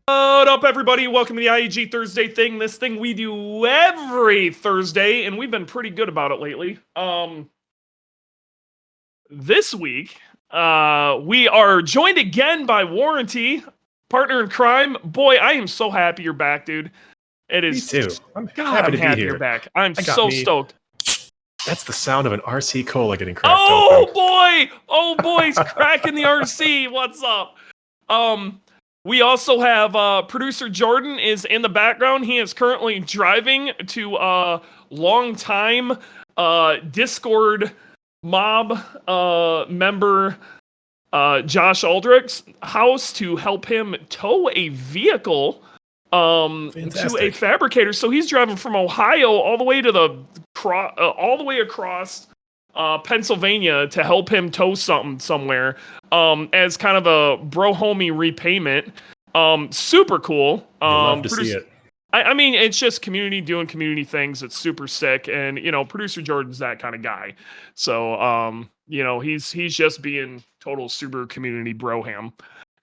What up, everybody? Welcome to the IAG Thursday Thing. This thing we do every Thursday, and we've been pretty good about it lately. This week, we are joined again by Warranty, partner in crime. Boy, I am so happy you're back, dude. It is. Me too. I'm happy to be here. You're back. I'm so stoked. That's the sound of an RC cola getting cracked open. Oh boy, he's cracking the RC. What's up? We also have producer Jordan is in the background. He is currently driving to longtime Discord mob member Josh Aldrich's house to help him tow a vehicle to a fabricator. So he's driving from Ohio all the way to across Pennsylvania to help him tow something somewhere as kind of a bro homie repayment. Super cool. Love to see it. I mean, it's just community doing community things. It's super sick. And, producer Jordan's that kind of guy. So, he's just being total Subaru community broham.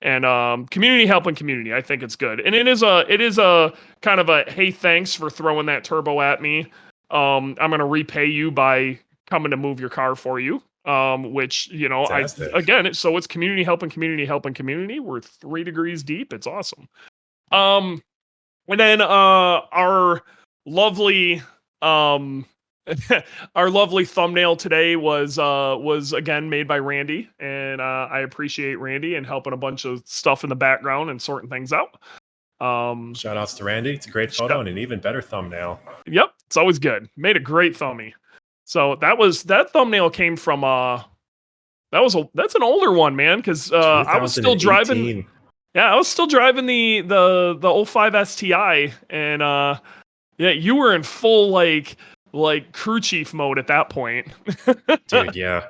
And community helping community. I think it's good. And it is a kind of a, hey, thanks for throwing that turbo at me. I'm going to repay you by coming to move your car for you. Which, it's community helping community. We're 3 degrees deep. It's awesome. And then our lovely thumbnail today was again made by Randy, and I appreciate Randy and helping a bunch of stuff in the background and sorting things out. Shout outs to Randy. It's a great photo and an even better thumbnail. Yep, it's always good. Made a great thumbie. So that thumbnail came from that's an older one, man, because I was still driving. Yeah, I was still driving the 05 STI, and you were in full like crew chief mode at that point. Dude, yeah.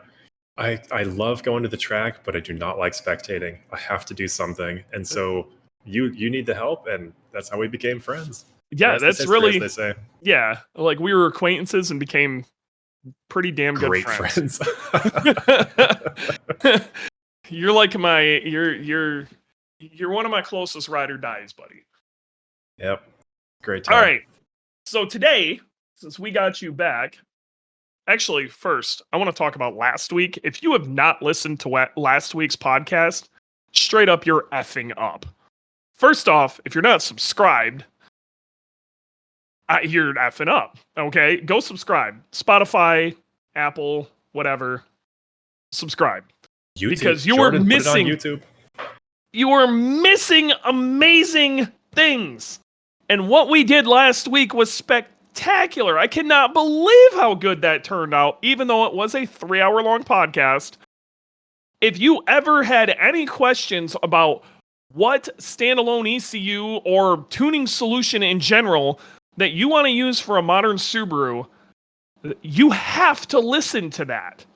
I love going to the track, but I do not like spectating. I have to do something. And so you need the help, and that's how we became friends. Yeah, that's really, as they say. Yeah, like we were acquaintances and became pretty damn good great friends. You're like you're one of my closest ride or dies, buddy. Yep. Great time. All right. So today, since we got you back, actually, first, I want to talk about last week. If you have not listened to last week's podcast, straight up, you're effing up. First off, if you're not subscribed, you're effing up. Okay? Go subscribe. Spotify, Apple, whatever. Subscribe. YouTube. Because you were missing. Put it on YouTube. You were missing amazing things. And what we did last week was spectacular. I cannot believe how good that turned out, even though it was a 3-hour-long podcast. If you ever had any questions about what standalone ECU or tuning solution in general that you want to use for a modern Subaru, you have to listen to that.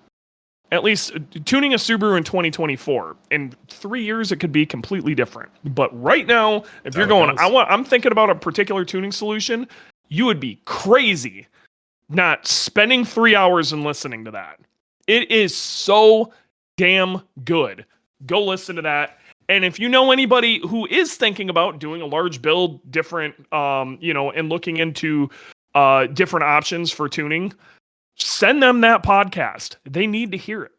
At least tuning a Subaru in 2024. In 3 years, it could be completely different. But right now, if you're going, I'm thinking about a particular tuning solution, you would be crazy not spending 3 hours and listening to that. It is so damn good. Go listen to that. And if you know anybody who is thinking about doing a large build, different, and looking into different options for tuning, send them that podcast. They need to hear it.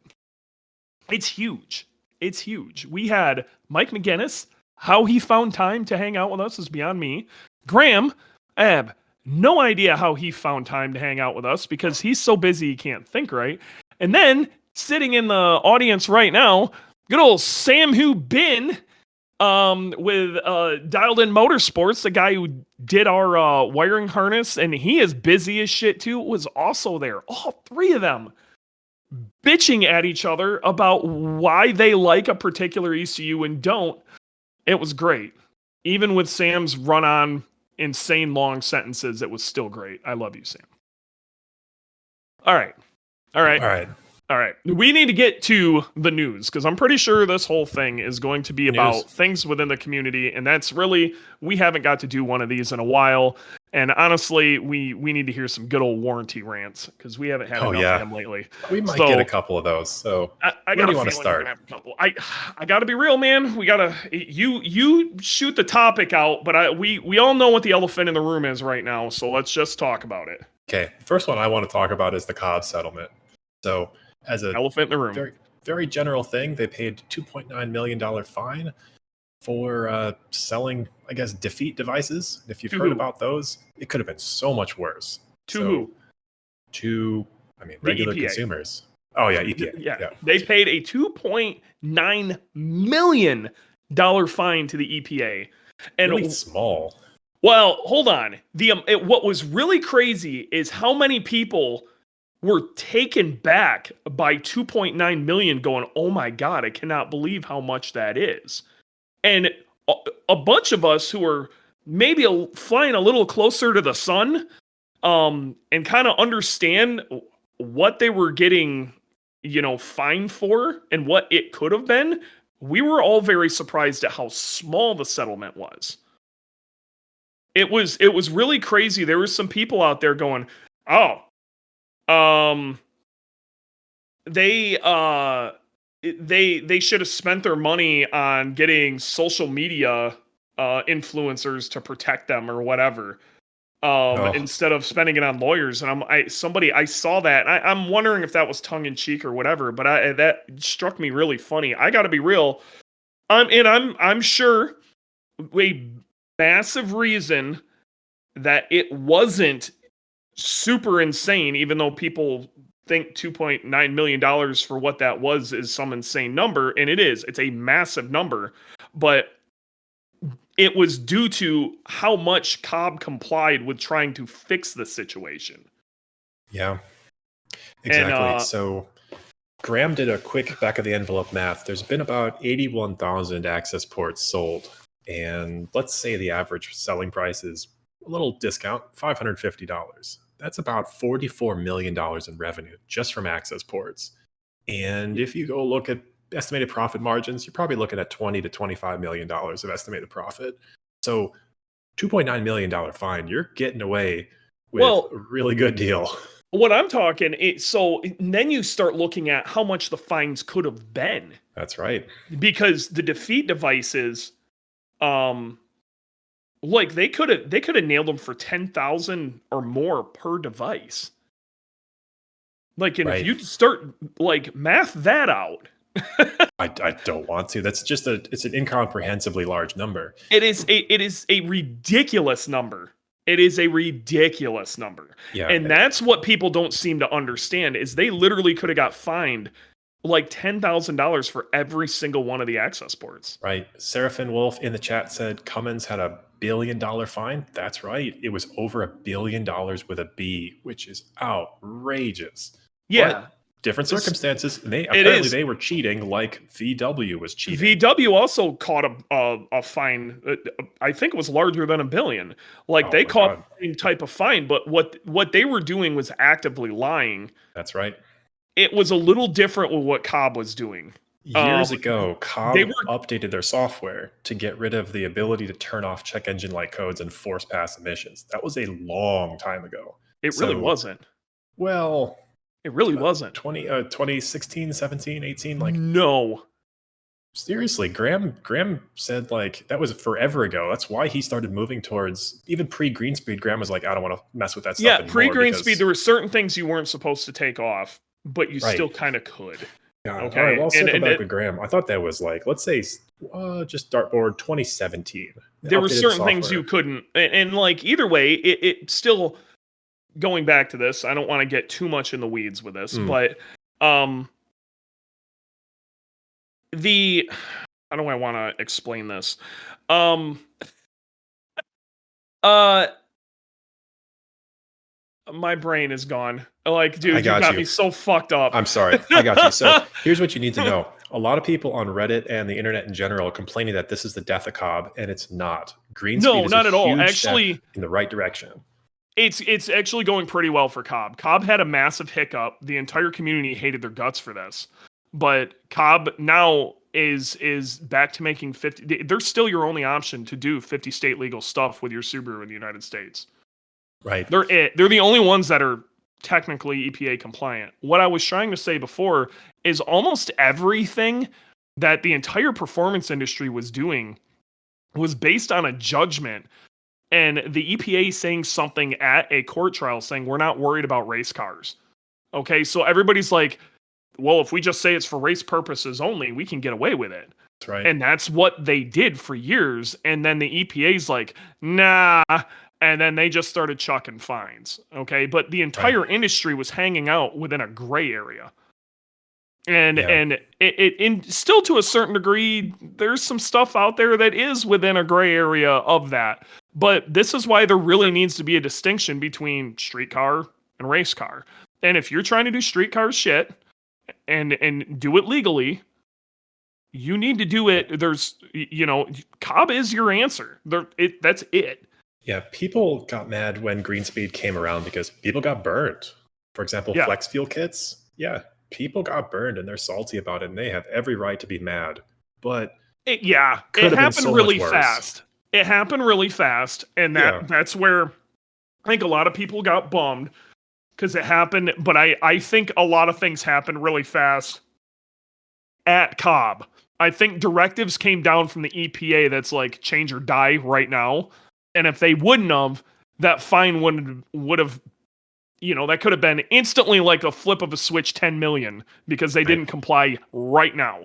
It's huge. It's huge. We had Mike McGinnis. How he found time to hang out with us is beyond me. Graham, I have no idea how he found time to hang out with us because he's so busy he can't think right. And then sitting in the audience right now, good old Sam Hu Bin with Dialed In Motorsports, the guy who did our wiring harness, and he is busy as shit too, was also there. All 3 of them bitching at each other about why they like a particular ECU and don't. It was great. Even with Sam's run-on insane long sentences, it was still great. I love you, Sam. All right. All right. We need to get to the news because I'm pretty sure this whole thing is going to be about things within the community. And that's really, we haven't got to do one of these in a while. And honestly, we need to hear some good old warranty rants because we haven't had enough of them lately. We might get a couple of those. So I where do you want to start? I got to be real, man. We got to, you shoot the topic out, but we all know what the elephant in the room is right now. So let's just talk about it. Okay. First one I want to talk about is the Cobb settlement. So as an elephant in the room, very, very general thing, they paid $2.9 million fine for selling, I guess, defeat devices. If you've heard about those, it could have been so much worse. Who? To, regular consumers. Oh, yeah, EPA. Yeah. They paid a $2.9 million fine to the EPA. And really small. Well, hold on. What was really crazy is how many people were taken back by 2.9 million going, oh my God, I cannot believe how much that is. And a bunch of us who are maybe flying a little closer to the sun and kind of understand what they were getting, fined for and what it could have been, we were all very surprised at how small the settlement was. It was really crazy. There were some people out there going, they should have spent their money on getting social media influencers to protect them or whatever, instead of spending it on lawyers. And I saw that. And I'm wondering if that was tongue in cheek or whatever. But that struck me really funny. I got to be real. I'm sure a massive reason that it wasn't super insane, even though people think $2.9 million for what that was is some insane number, and it is. It's a massive number, but it was due to how much Cobb complied with trying to fix the situation. Yeah, exactly. And, so Graham did a quick back-of-the-envelope math. There's been about 81,000 access ports sold, and let's say the average selling price is a little discount, $550. That's about $44 million in revenue just from access ports. And if you go look at estimated profit margins, you're probably looking at $20 to $25 million of estimated profit. So $2.9 million fine, you're getting away with a really good deal. What I'm talking, then you start looking at how much the fines could have been. That's right. Because the defeat devices, they could have nailed them for 10,000 or more per device. If you start math that out. I don't want to. That's just it's an incomprehensibly large number. It is a ridiculous number. It is a ridiculous number. Yeah. And that's what people don't seem to understand is they literally could have got fined $10,000 for every single one of the access ports. Right. Seraphin Wolf in the chat said Cummins had $1 billion fine. That's right. It was over $1 billion with a B, which is outrageous. Yeah. But different circumstances. They were cheating like VW was cheating. VW also caught a fine. I think it was larger than $1 billion. They caught the same type of fine, but what they were doing was actively lying. That's right. It was a little different with what Cobb was doing. Years ago, Cobb updated their software to get rid of the ability to turn off check engine light codes and force pass emissions. That was a long time ago. It really wasn't. Well, it really wasn't. 2016, 17, 18, no. Seriously, Graham said that was forever ago. That's why he started moving towards, even pre-Greenspeed, Graham was like, I don't want to mess with that stuff anymore. Yeah, pre-Greenspeed, there were certain things you weren't supposed to take off, but you still kind of could. Yeah, okay. All right, well, I'll circle back with Graham. I thought that was let's say, just dartboard 2017. There were certain things you couldn't, and either way, it still, going back to this, I don't want to get too much in the weeds with this, but how do I want to explain this? My brain is gone. Dude, you got me so fucked up. I'm sorry. I got you. So here's what you need to know. A lot of people on Reddit and the internet in general are complaining that this is the death of Cobb, and it's not. Greenspeed is not at all. Actually, in the right direction. It's actually going pretty well for Cobb. Cobb had a massive hiccup. The entire community hated their guts for this. But Cobb now is back to making 50. They're still your only option to do 50 state legal stuff with your Subaru in the United States. Right. They're the only ones that are technically EPA compliant. What I was trying to say before is almost everything that the entire performance industry was doing was based on a judgment, and the EPA saying something at a court trial saying we're not worried about race cars. Okay, so everybody's like, well, if we just say it's for race purposes only, we can get away with it. That's right. And that's what they did for years. And then the EPA's like, nah. And then they just started chucking fines. Okay, but the entire industry was hanging out within a gray area. And it still to a certain degree, there's some stuff out there that is within a gray area of that. But this is why there really needs to be a distinction between street car and race car. And if you're trying to do street car shit and do it legally, you need to do it. There's, Cobb is your answer. That's it. Yeah, people got mad when green speed came around because people got burned. For example, flex fuel kits. Yeah. People got burned and they're salty about it, and they have every right to be mad. But it happened really fast. It happened really fast, and that's where I think a lot of people got bummed because it happened. But I think a lot of things happened really fast at Cobb. I think directives came down from the EPA that's like change or die right now, and if they wouldn't have, that fine would have. That could have been instantly like a flip of a switch 10 million because they didn't comply right now.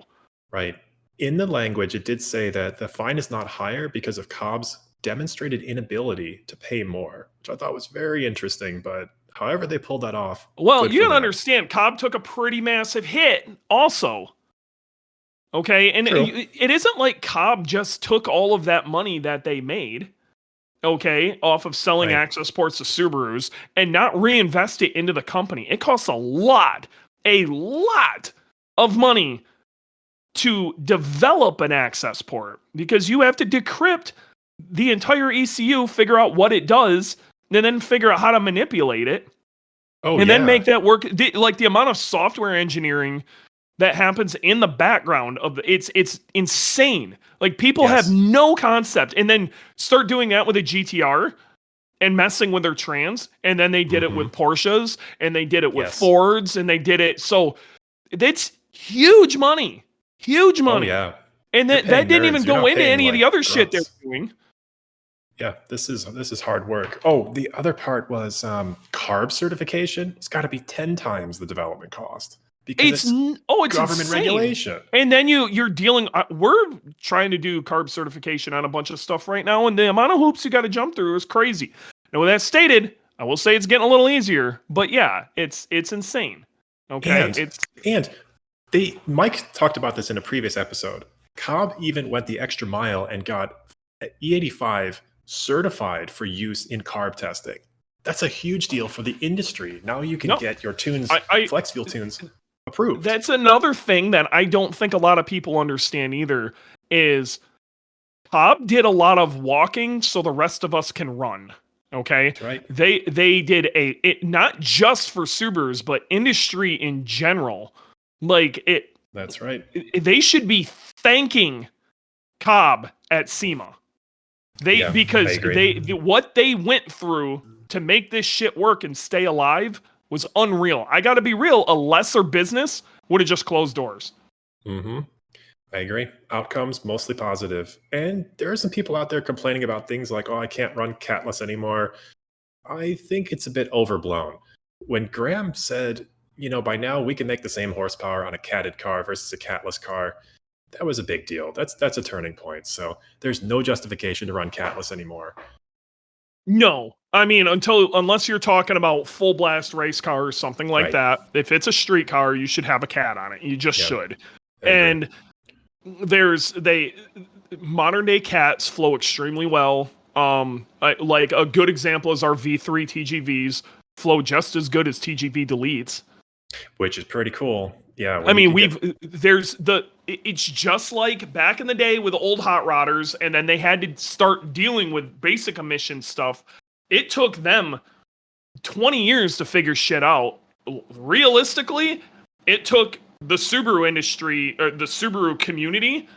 Right. In the language, it did say that the fine is not higher because of Cobb's demonstrated inability to pay more, which I thought was very interesting. But however they pulled that off. Well, you gotta understand, Cobb took a pretty massive hit also. Okay. And it isn't like Cobb just took all of that money that they made. Okay, off of selling access ports to Subarus and not reinvest it into the company. It costs a lot of money to develop an access port because you have to decrypt the entire ECU, figure out what it does, and then figure out how to manipulate it. Then make that work. Like the amount of software engineering that happens in the background of it's insane. Like people have no concept, and then start doing that with a GTR and messing with their trans, and then they did it with Porsches, and they did it with Fords, and they did it. So it's huge money. Oh, yeah. And that didn't even go into any of the other shit they're doing. Yeah, this is hard work. Oh, the other part was CARB certification. It's got to be 10 times the development cost. Because it's government insane. Regulation. And then you're dealing, we're trying to do CARB certification on a bunch of stuff right now, and the amount of hoops you got to jump through is crazy. And with that stated, I will say it's getting a little easier, but yeah, it's insane. Okay. And Mike talked about this in a previous episode. Cobb even went the extra mile and got E85 certified for use in CARB testing. That's a huge deal for the industry. Now you can get your tunes, flex fuel tunes, approved. That's another thing that I don't think a lot of people understand either is Cobb did a lot of walking so the rest of us can run. Okay. That's right. They did it not just for Subarus, but industry in general. Like it. That's right. They should be thanking Cobb at SEMA. Because what they went through to make this shit work and stay alive was unreal. I got to be real. A lesser business would have just closed doors. Mm-hmm. I agree. Outcomes mostly positive. And there are some people out there complaining about things like, oh, I can't run catless anymore. I think it's a bit overblown. When Graham said, by now we can make the same horsepower on a catted car versus a catless car, that was a big deal. That's a turning point. So there's no justification to run catless anymore. No. I mean, unless you're talking about full blast race car or something like that. If it's a street car, you should have a cat on it. You just should. And modern day cats flow extremely well. Like a good example is our V3 TGVs flow just as good as TGV deletes, which is pretty cool. Yeah. I mean, it's just like back in the day with old hot rodders, and then they had to start dealing with basic emission stuff. It took them 20 years to figure shit out. Realistically, it took the Subaru industry, or the Subaru community,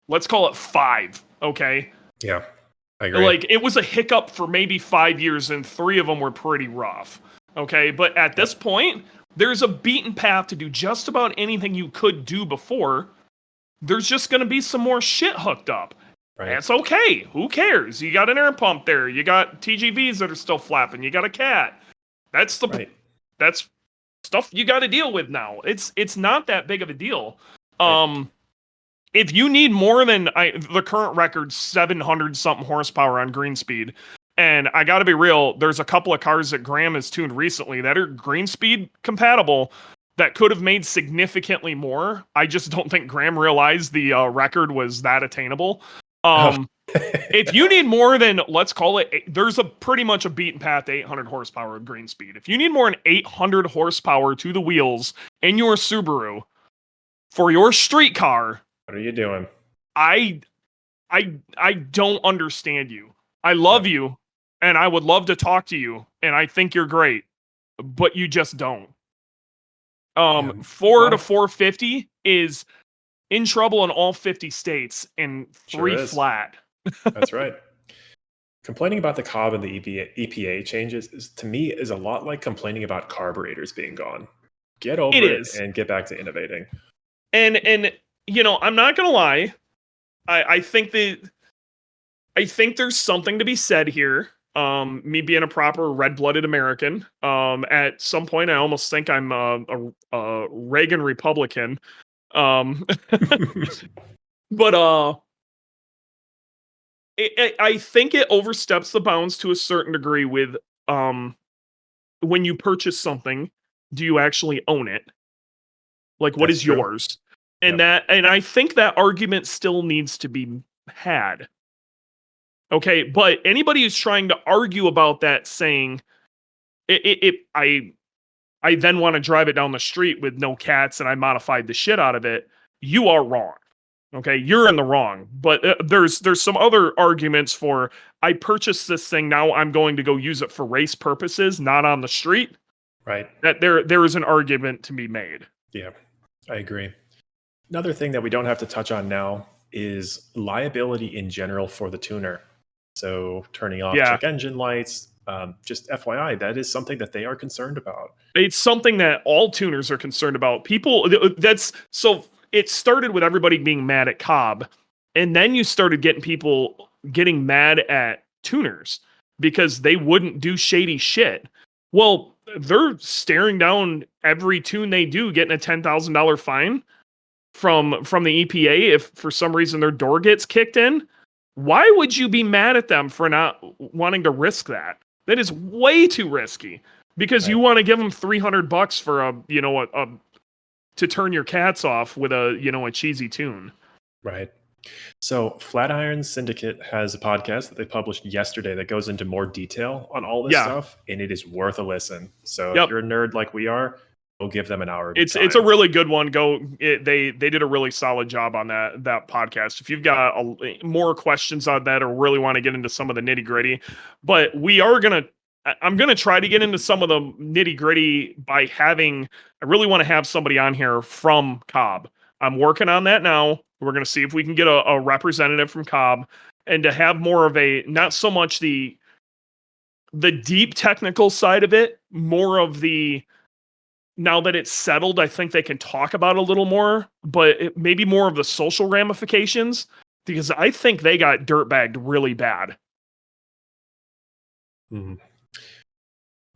let's call it 5, okay? Yeah, I agree. Like, it was a hiccup for maybe 5 years, and 3 of them were pretty rough, okay? But at this point, there's a beaten path to do just about anything you could do before. There's just going to be some more shit hooked up. Right. That's okay. Who cares? You got an air pump there. You got TGVs that are still flapping. You got a cat. That's that's stuff you got to deal with now. It's not that big of a deal. If you need more than the current record, 700 something horsepower on green speed, and I got to be real, there's a couple of cars that Graham has tuned recently that are green speed compatible that could have made significantly more. I just don't think Graham realized the record was that attainable. If you need more than, let's call it, there's a pretty much a beaten path to 800 horsepower of green speed. If you need more than 800 horsepower to the wheels in your Subaru for your street car, what are you doing? I don't understand you. I love you, and I would love to talk to you, and I think you're great, but you just don't. 4 to 450 is in trouble in all 50 states and 3 flat. That's right. Complaining about the Cobb and the EPA changes to me is a lot like complaining about carburetors being gone. Get over it and get back to innovating. And you know, I'm not gonna lie. I think there's something to be said here. Me being a proper red-blooded American, at some point I almost think I'm a Reagan Republican. But I think it oversteps the bounds to a certain degree with when you purchase something, do you actually own it? Like, what is yours? And and I think that argument still needs to be had. Okay, but anybody who's trying to argue about that, saying I then want to drive it down the street with no cats and I modified the shit out of it, you are wrong. Okay, you're in the wrong. But there's some other arguments for, I purchased this thing, now I'm going to go use it for race purposes, not on the street. Right. That there is an argument to be made. Yeah, I agree. Another thing that we don't have to touch on now is liability in general for the tuner. So turning off check engine lights, just FYI, that is something that they are concerned about. It's something that all tuners are concerned about. People, it started with everybody being mad at Cobb, and then you started getting people getting mad at tuners because they wouldn't do shady shit. Well, they're staring down every tune they do, getting a $10,000 fine from the EPA if for some reason their door gets kicked in. Why would you be mad at them for not wanting to risk that? That is way too risky because you want to give them $300 for to turn your cats off with a cheesy tune. Right. So Flatiron Syndicate has a podcast that they published yesterday that goes into more detail on all this stuff, and it is worth a listen. So if you're a nerd like we are, we'll give them an hour. It's a really good one. They did a really solid job on that podcast. If you've got more questions on that or really want to get into some of the nitty gritty, but I'm gonna try to get into some of the nitty gritty by I really want to have somebody on here from Cobb. I'm working on that now. We're gonna see if we can get a representative from Cobb and to have more of a, not so much the deep technical side of it, more of the, now that it's settled, I think they can talk about a little more, but maybe more of the social ramifications, because I think they got dirtbagged really bad. Mm-hmm.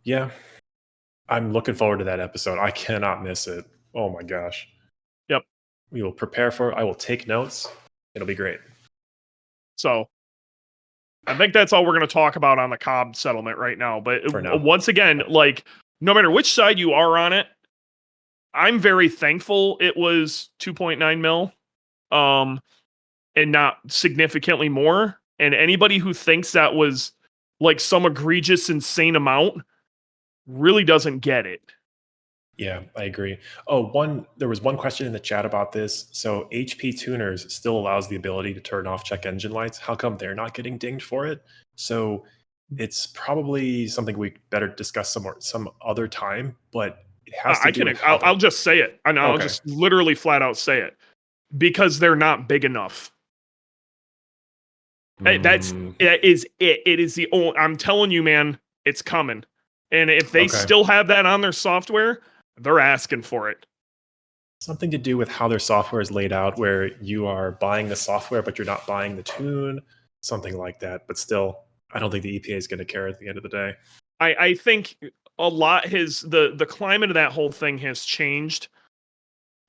Yeah. I'm looking forward to that episode. I cannot miss it. Oh my gosh. Yep. We will prepare for it. I will take notes. It'll be great. So I think that's all we're going to talk about on the Cobb settlement right now. But once again, like, no matter which side you are on it, I'm very thankful it was 2.9 mil, and not significantly more. And anybody who thinks that was like some egregious, insane amount really doesn't get it. Yeah, I agree. There was one question in the chat about this. So HP Tuners still allows the ability to turn off check engine lights. How come they're not getting dinged for it? So It's probably something we better discuss some other time, but it has to I do can. with how I'll just say it, and I'll okay. just literally flat out say it because they're not big enough. That is it. It is the only. I'm telling you, man, it's coming. And if they still have that on their software, they're asking for it. Something to do with how their software is laid out, where you are buying the software, but you're not buying the tune, something like that. But still, I don't think the EPA is going to care at the end of the day. I think a lot the climate of that whole thing has changed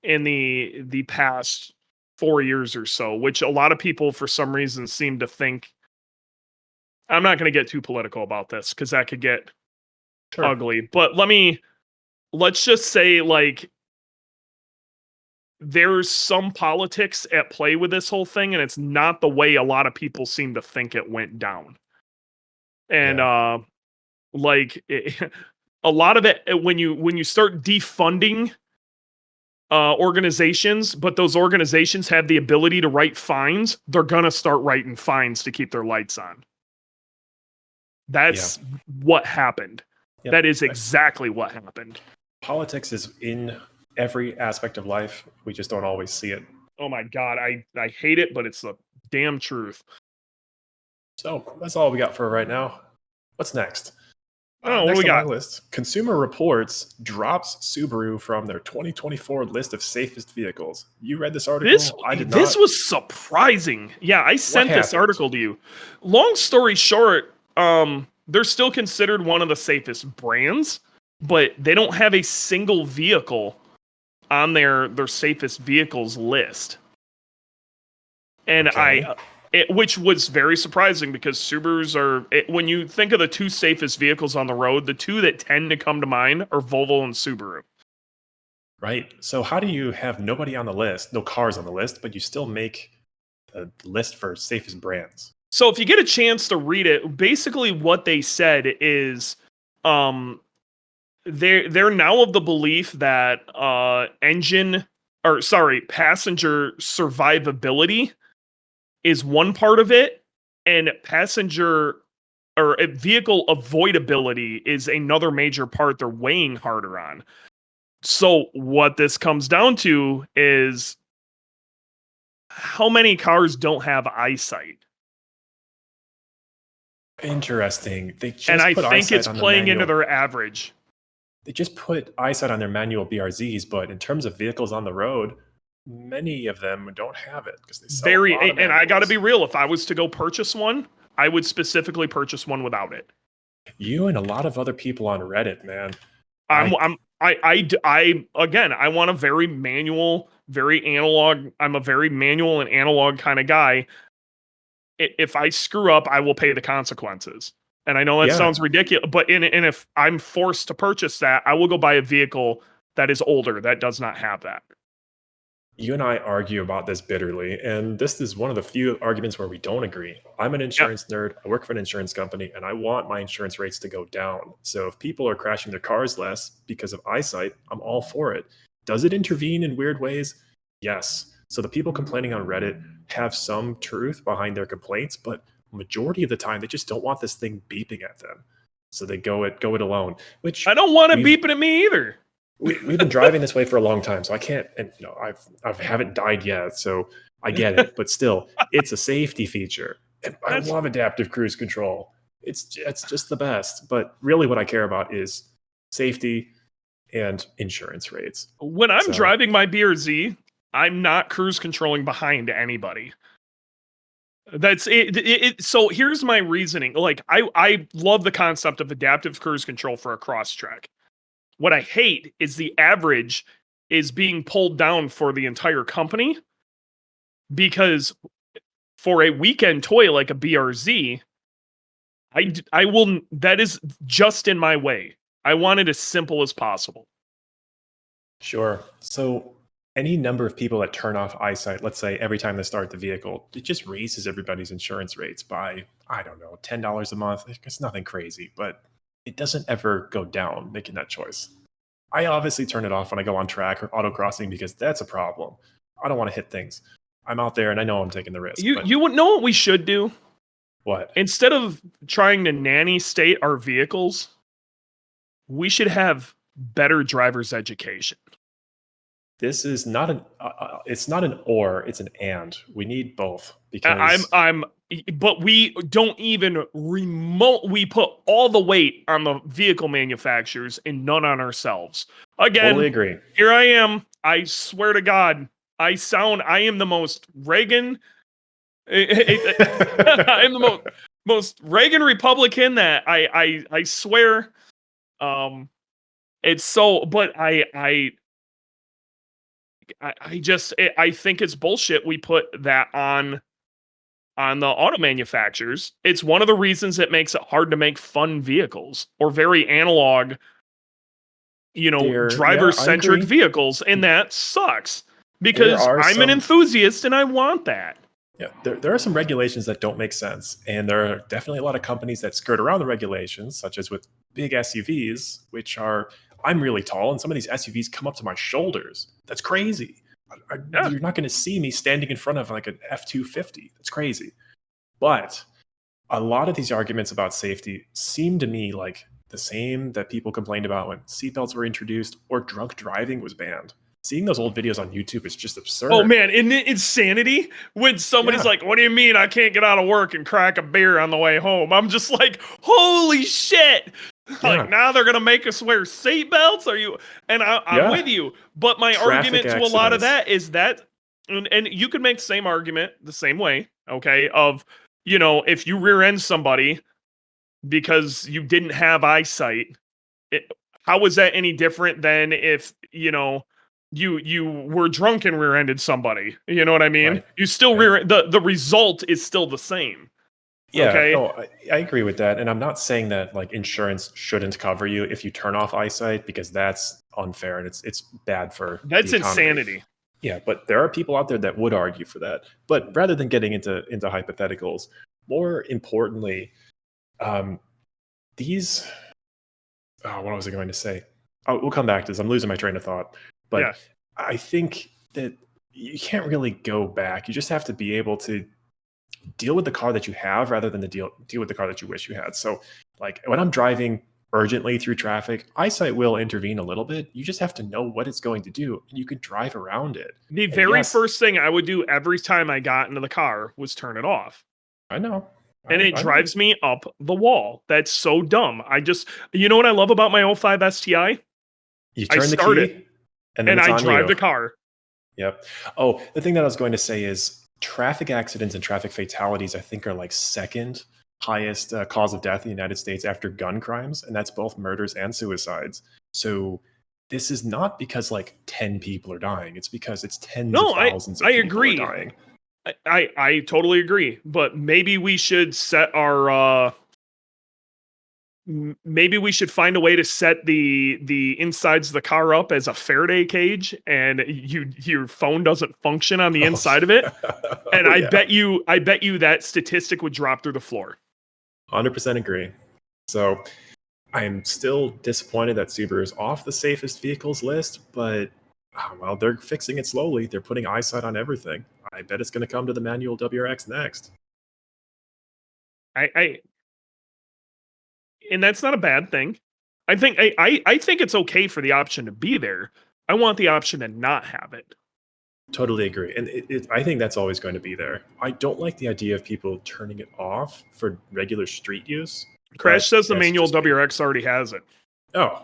in the past 4 years or so, which a lot of people for some reason seem to think. I'm not going to get too political about this because that could get ugly. But let's just say, like, there's some politics at play with this whole thing, and it's not the way a lot of people seem to think it went down. And a lot of it, when you start defunding organizations, but those organizations have the ability to write fines, they're gonna start writing fines to keep their lights on. That's what happened. Yep. That is exactly what happened. Politics is in every aspect of life. We just don't always see it. Oh my God, I hate it, but it's the damn truth. So that's all we got for right now. What's next? What do we got? On my list, Consumer Reports drops Subaru from their 2024 list of safest vehicles. You read this article? I did not. This was surprising. Yeah, I sent this article to you. Long story short, they're still considered one of the safest brands, but they don't have a single vehicle on their safest vehicles list. And which was very surprising because Subarus when you think of the two safest vehicles on the road, the two that tend to come to mind are Volvo and Subaru. Right. So how do you have nobody on the list, no cars on the list, but you still make the list for safest brands? So if you get a chance to read it, basically what they said is they're now of the belief that passenger survivability is one part of it, and passenger or vehicle avoidability is another major part they're weighing harder on. So what this comes down to is how many cars don't have eyesight. Interesting. And I think it's playing into their average. They just put eyesight on their manual BRZs, but in terms of vehicles on the road, many of them don't have it because they sell and I got to be real. If I was to go purchase one, I would specifically purchase one without it. You and a lot of other people on Reddit, man. I want a very manual, very analog. I'm a very manual and analog kind of guy. If I screw up, I will pay the consequences. And I know that sounds ridiculous, but if I'm forced to purchase that, I will go buy a vehicle that is older, that does not have that. You and I argue about this bitterly, and this is one of the few arguments where we don't agree. I'm an insurance nerd. I work for an insurance company, and I want my insurance rates to go down. So if people are crashing their cars less because of eyesight, I'm all for it. Does it intervene in weird ways? Yes. So the people complaining on Reddit have some truth behind their complaints, but majority of the time, they just don't want this thing beeping at them. So they go it alone, which I don't want it beeping at me either. We've been driving this way for a long time, so I can't, and I haven't died yet, so I get it. But still, it's a safety feature, and I love adaptive cruise control. It's just the best. But really, what I care about is safety and insurance rates. When I'm driving my BRZ, I'm not cruise controlling behind anybody. That's it. So here's my reasoning. Like I love the concept of adaptive cruise control for a cross track. What I hate is the average is being pulled down for the entire company, because for a weekend toy like a BRZ, I will, that is just in my way. I want it as simple as possible. Sure. So any number of people that turn off eyesight, let's say every time they start the vehicle, it just raises everybody's insurance rates by, I don't know, $10 a month. It's nothing crazy, but it doesn't ever go down making that choice. I obviously turn it off when I go on track or autocrossing because that's a problem. I don't want to hit things. I'm out there and I know I'm taking the risk. You would know what we should do? What? Instead of trying to nanny state our vehicles, we should have better driver's education. This is not an. It's not an or. It's an and. We need both because But we don't even we put all the weight on the vehicle manufacturers and none on ourselves. Again, totally agree. Here I am. I swear to God, I am the most Reagan. I am the most Reagan Republican that I swear. It's so, but I think it's bullshit. We put that on the auto manufacturers. It's one of the reasons it makes it hard to make fun vehicles or very analog, driver-centric vehicles, and that sucks because I'm an enthusiast and I want that. Yeah, there are some regulations that don't make sense, and there are definitely a lot of companies that skirt around the regulations, such as with big SUVs, which are, I'm really tall, and some of these SUVs come up to my shoulders. That's crazy. You're not going to see me standing in front of like an F-250. That's crazy. But a lot of these arguments about safety seem to me like the same that people complained about when seatbelts were introduced or drunk driving was banned. Seeing those old videos on YouTube is just absurd. Oh man, isn't it insanity when somebody's like, "What do you mean I can't get out of work and crack a beer on the way home?" I'm just like, "Holy shit!" Like now they're gonna make us wear seatbelts? Are you? And I'm with you, but my argument to a lot of that is that, and you could make the same argument the same way, okay? Of if you rear end somebody because you didn't have eyesight, how was that any different than if you were drunk and rear-ended somebody? You know what I mean? Right. You still the result is still the same. Yeah, okay? I agree with that. And I'm not saying that like insurance shouldn't cover you if you turn off eyesight, because that's unfair and it's bad for that's insanity. Yeah, but there are people out there that would argue for that. But rather than getting into hypotheticals, more importantly, what was I going to say? We'll come back to this. I'm losing my train of thought. But I think that you can't really go back. You just have to be able to deal with the car that you have rather than deal with the car that you wish you had. So like when I'm driving urgently through traffic, eyesight will intervene a little bit. You just have to know what it's going to do and you can drive around it. The very first thing I would do every time I got into the car was turn it off. I know. And it drives me up the wall. That's so dumb. You know what I love about my 05 STI? You turn the key and I drive the car. Yep. Oh, the thing that I was going to say is traffic accidents and traffic fatalities, I think, are like second highest cause of death in the United States after gun crimes. And that's both murders and suicides. So this is not because like 10 people are dying. It's because it's tens of thousands of people are dying. I totally agree. But maybe we should set our... maybe we should find a way to set the insides of the car up as a Faraday cage, and your phone doesn't function on the inside of it. And I bet you that statistic would drop through the floor. 100% agree. So I'm still disappointed that Subaru is off the safest vehicles list, but well, they're fixing it slowly. They're putting eyesight on everything. I bet it's going to come to the manual WRX next. And that's not a bad thing. I think it's okay for the option to be there. I want the option to not have it. Totally agree. And I think that's always going to be there. I don't like the idea of people turning it off for regular street use. Crash says the manual WRX already has it. Oh,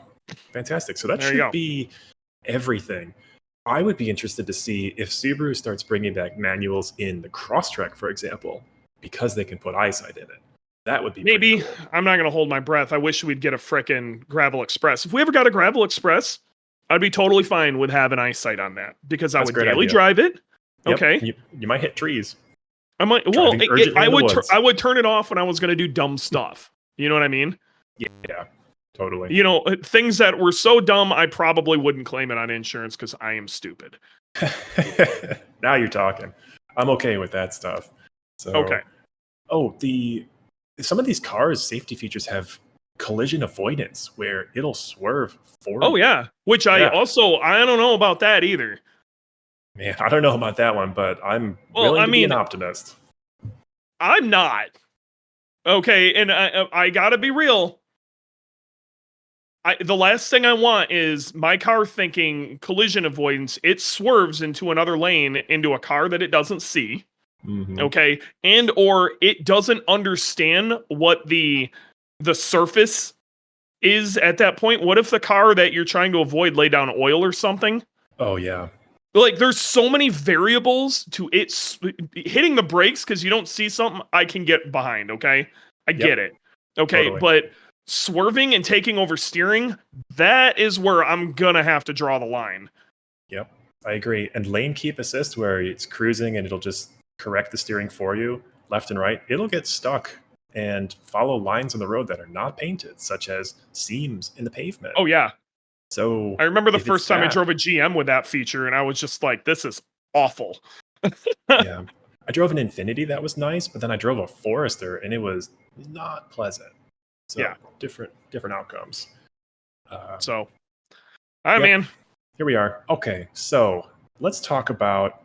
fantastic. So that should be everything. I would be interested to see if Subaru starts bringing back manuals in the Crosstrek, for example, because they can put eyesight in it. That would be maybe cool. I'm not going to hold my breath. I wish we'd get a frickin' Gravel Express. If we ever got a Gravel Express, I'd be totally fine with having eyesight on that because I would daily drive it. Yep. Okay. You might hit trees. I might. Well, I would turn it off when I was going to do dumb stuff. You know what I mean? Yeah, totally. Things that were so dumb, I probably wouldn't claim it on insurance because I am stupid. Now you're talking. I'm okay with that stuff. So, okay. Some of these cars' safety features have collision avoidance where it'll swerve forward. Oh yeah, which I don't know about that either. Man, I don't know about that one, but I'm willing to be an optimist. I'm not. Okay, and I gotta be real. The last thing I want is my car thinking collision avoidance. It swerves into another lane into a car that it doesn't see. Mm-hmm. Okay, and or it doesn't understand what the surface is at that point. What if the car that you're trying to avoid lay down oil or something? Oh yeah. Like, there's so many variables to it hitting the brakes because you don't see something I can get behind, okay? I get it. Okay, totally. but swerving and taking over steering, that is where I'm gonna have to draw the line. Yep, I agree. And lane keep assist, where it's cruising and it'll just correct the steering for you, left and right, it'll get stuck and follow lines on the road that are not painted, such as seams in the pavement. Oh, yeah. So I remember the first time I drove a GM with that feature, and I was just like, this is awful. Yeah. I drove an Infiniti that was nice, but then I drove a Forester and it was not pleasant. So yeah, different outcomes. All right, man. Here we are. Okay, so let's talk about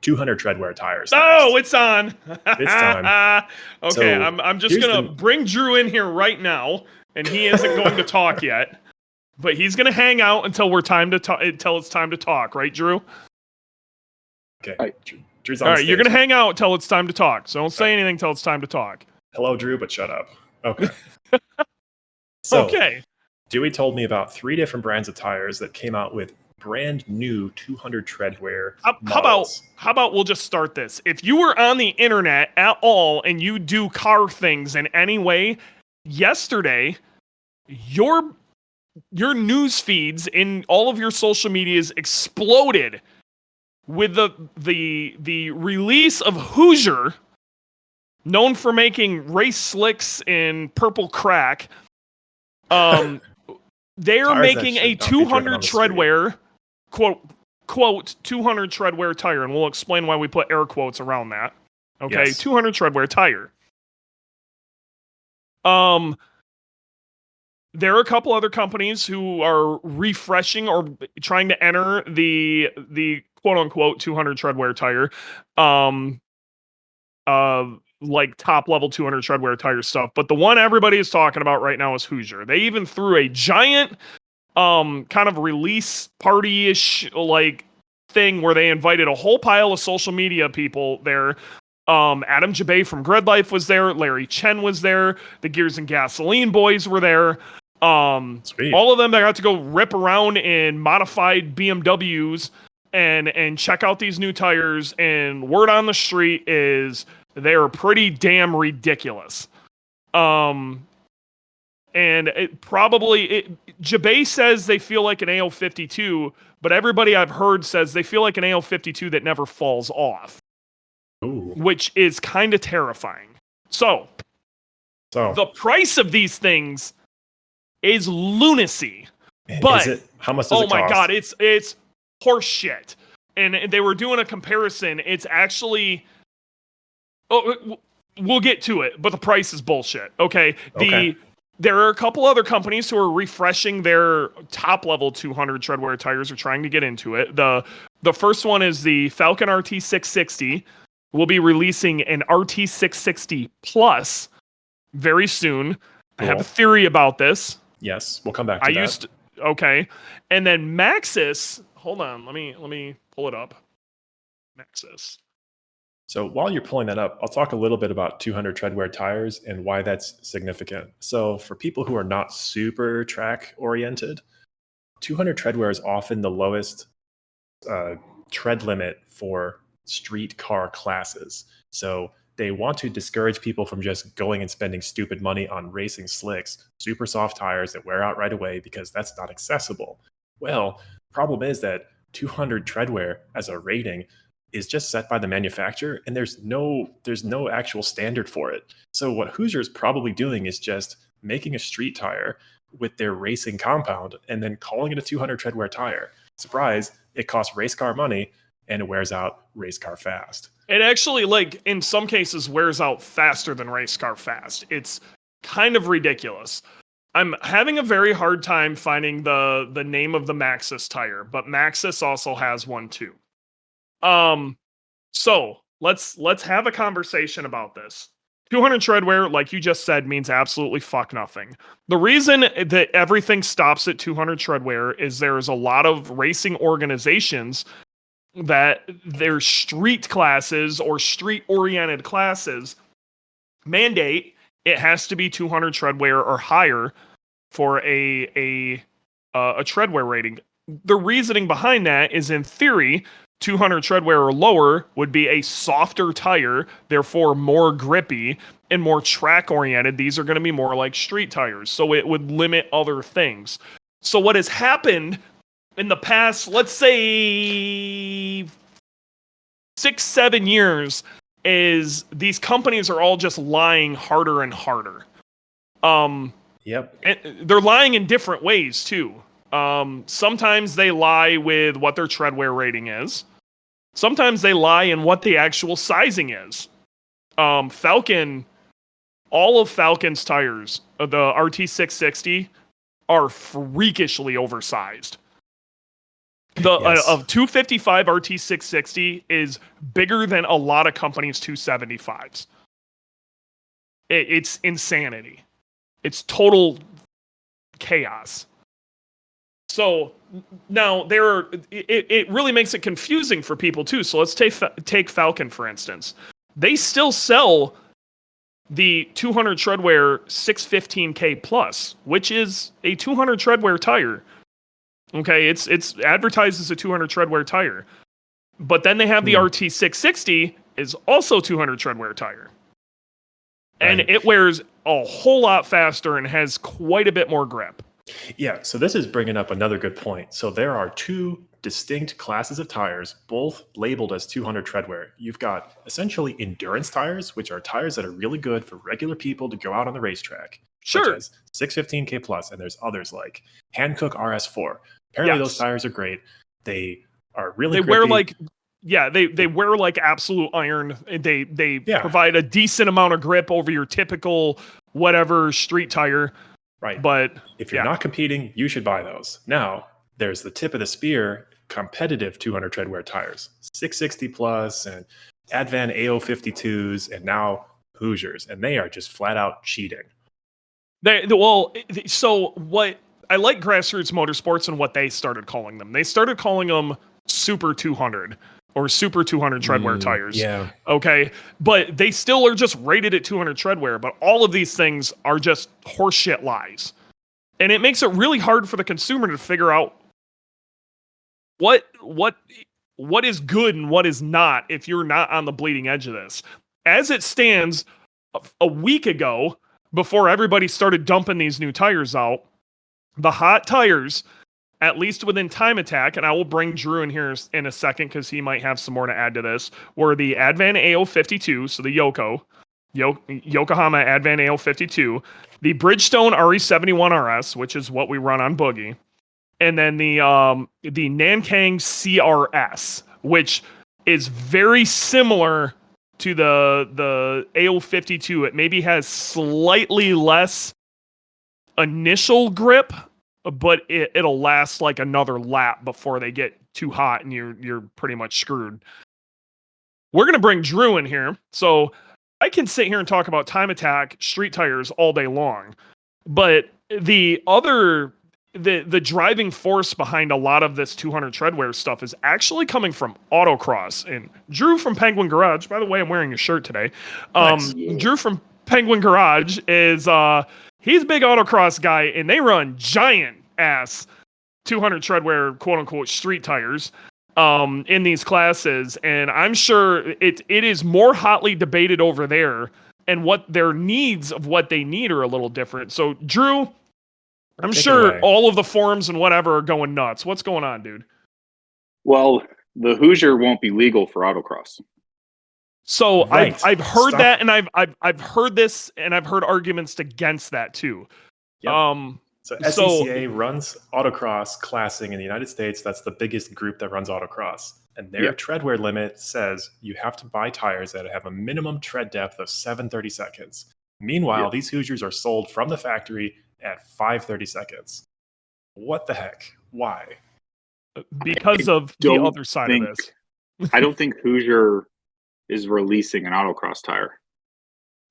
200 treadwear tires. Oh, it's on. It's time. Okay, so I'm just gonna bring Drew in here right now, and he isn't going to talk yet, but he's gonna hang out until it's time to talk, right, Drew? Okay. Right. Drew's on all right, stage. you're gonna hang out until it's time to talk. So don't say anything until it's time to talk. Hello, Drew, but shut up. Okay. So, okay. Dewey told me about 3 different brands of tires that came out with brand new 200 treadwear models. How about we'll just start this? If you were on the internet at all and you do car things in any way, yesterday your news feeds in all of your social medias exploded with the release of Hoosier, known for making race slicks in purple crack. They are making a 200 treadwear, quote 200 treadwear tire, and we'll explain why we put air quotes around that. Okay, yes. 200 treadwear tire. There are a couple other companies who are refreshing or trying to enter the quote unquote 200 treadwear tire. Like top level 200 treadwear tire stuff, but the one everybody is talking about right now is Hoosier. They even threw a giant kind of release party-ish like thing where they invited a whole pile of social media people there. Adam Jabay from Grid Life was there, Larry Chen was there, the Gears and Gasoline boys were there. All of them that got to go rip around in modified BMWs and check out these new tires, and word on the street is they're pretty damn ridiculous. And Jabay says they feel like an AO52, but everybody I've heard says they feel like an AO52 that never falls off. Ooh. Which is kind of terrifying. So the price of these things is lunacy. But how much does it cost? Oh my god, it's horse shit. And they were doing a comparison. It's actually we'll get to it, but the price is bullshit. Okay. There are a couple other companies who are refreshing their top level 200 treadwear tires or trying to get into it. The first one is the Falcon RT660. We'll be releasing an RT660 Plus very soon. Cool. I have a theory about this. Yes, we'll come back to that. Okay. And then Maxxis, hold on, let me pull it up. Maxxis. So while you're pulling that up, I'll talk a little bit about 200 treadwear tires and why that's significant. So for people who are not super track oriented, 200 treadwear is often the lowest tread limit for street car classes. So they want to discourage people from just going and spending stupid money on racing slicks, super soft tires that wear out right away because that's not accessible. Well, problem is that 200 treadwear as a rating is just set by the manufacturer, and there's no actual standard for it. So what Hoosier is probably doing is just making a street tire with their racing compound and then calling it a 200 treadwear tire. Surprise, it costs race car money and it wears out race car fast. It actually, like, in some cases wears out faster than race car fast. It's kind of ridiculous. I'm having a very hard time finding the name of the Maxxis tire, but Maxxis also has one too. So let's have a conversation about this. 200 tread wear, like you just said, means absolutely fuck nothing. The reason that everything stops at 200 tread wear is there's a lot of racing organizations that their street classes or street-oriented classes mandate it has to be 200 tread wear or higher for a tread wear rating. The reasoning behind that is, in theory, 200 tread wear or lower would be a softer tire, therefore more grippy and more track oriented. These are going to be more like street tires, so it would limit other things. So what has happened in the past, let's say 6-7 years, is these companies are all just lying harder and harder. Yep. And they're lying in different ways too. Sometimes they lie with what their tread wear rating is. Sometimes they lie in what the actual sizing is. Falcon, all of Falcon's tires, the RT660, are freakishly oversized. Of 255 RT660 is bigger than a lot of companies' 275s. It's insanity. It's total chaos. So now it really makes it confusing for people too. So let's take Falcon for instance. They still sell the 200 treadwear 615K plus, which is a 200 treadwear tire. Okay, it's advertised as a 200 treadwear tire, but then they have the RT660 is also 200 treadwear tire, and it wears a whole lot faster and has quite a bit more grip. Yeah, so this is bringing up another good point. So there are two distinct classes of tires, both labeled as 200 treadwear. You've got essentially endurance tires, which are tires that are really good for regular people to go out on the racetrack. Sure. Such as 615K plus, and there's others like Hankook RS4. Apparently those tires are great. They are really grippy. Wear like they wear like absolute iron. They provide a decent amount of grip over your typical whatever street tire. Right. But if you're not competing, you should buy those. Now, there's the tip of the spear, competitive 200 treadwear tires. 660 plus and Advan AO52s and now Hoosiers, and they are just flat out cheating. So what I like Grassroots Motorsports and what they started calling them. They started calling them Super 200 or Super 200 treadwear tires. Yeah. Okay. But they still are just rated at 200 treadwear. But all of these things are just horseshit lies. And it makes it really hard for the consumer to figure out what is good and what is not if you're not on the bleeding edge of this. As it stands, a week ago, before everybody started dumping these new tires out, the hot tires, at least within Time Attack, and I will bring Drew in here in a second because he might have some more to add to this, were the Advan AO52, so the Yokohama Advan AO52, the Bridgestone RE71 RS, which is what we run on Boogie, and then the Nankang CRS, which is very similar to the AO52. It maybe has slightly less initial grip, but it'll last like another lap before they get too hot and you're pretty much screwed. We're going to bring Drew in here. So I can sit here and talk about Time Attack street tires all day long, but the driving force behind a lot of this 200 treadwear stuff is actually coming from autocross. And Drew from Penguin Garage, by the way, I'm wearing a shirt today. Nice. Drew from Penguin Garage is he's a big autocross guy, and they run giant ass 200 treadwear quote unquote street tires in these classes, and I'm sure it is more hotly debated over there, and what their needs of what they need are a little different. So Drew, I'm sure all of the forums and whatever are going nuts. What's going on, dude? Well, the Hoosier won't be legal for autocross. So right. I've heard that, and I've heard this, and I've heard arguments against that too. Yep. So SCCA runs autocross classing in the United States. That's the biggest group that runs autocross, and their treadwear limit says you have to buy tires that have a minimum tread depth of 730 seconds. Meanwhile, these Hoosiers are sold from the factory at 530 seconds. What the heck? Why? Because of the other side of this. I don't think Hoosier is releasing an autocross tire.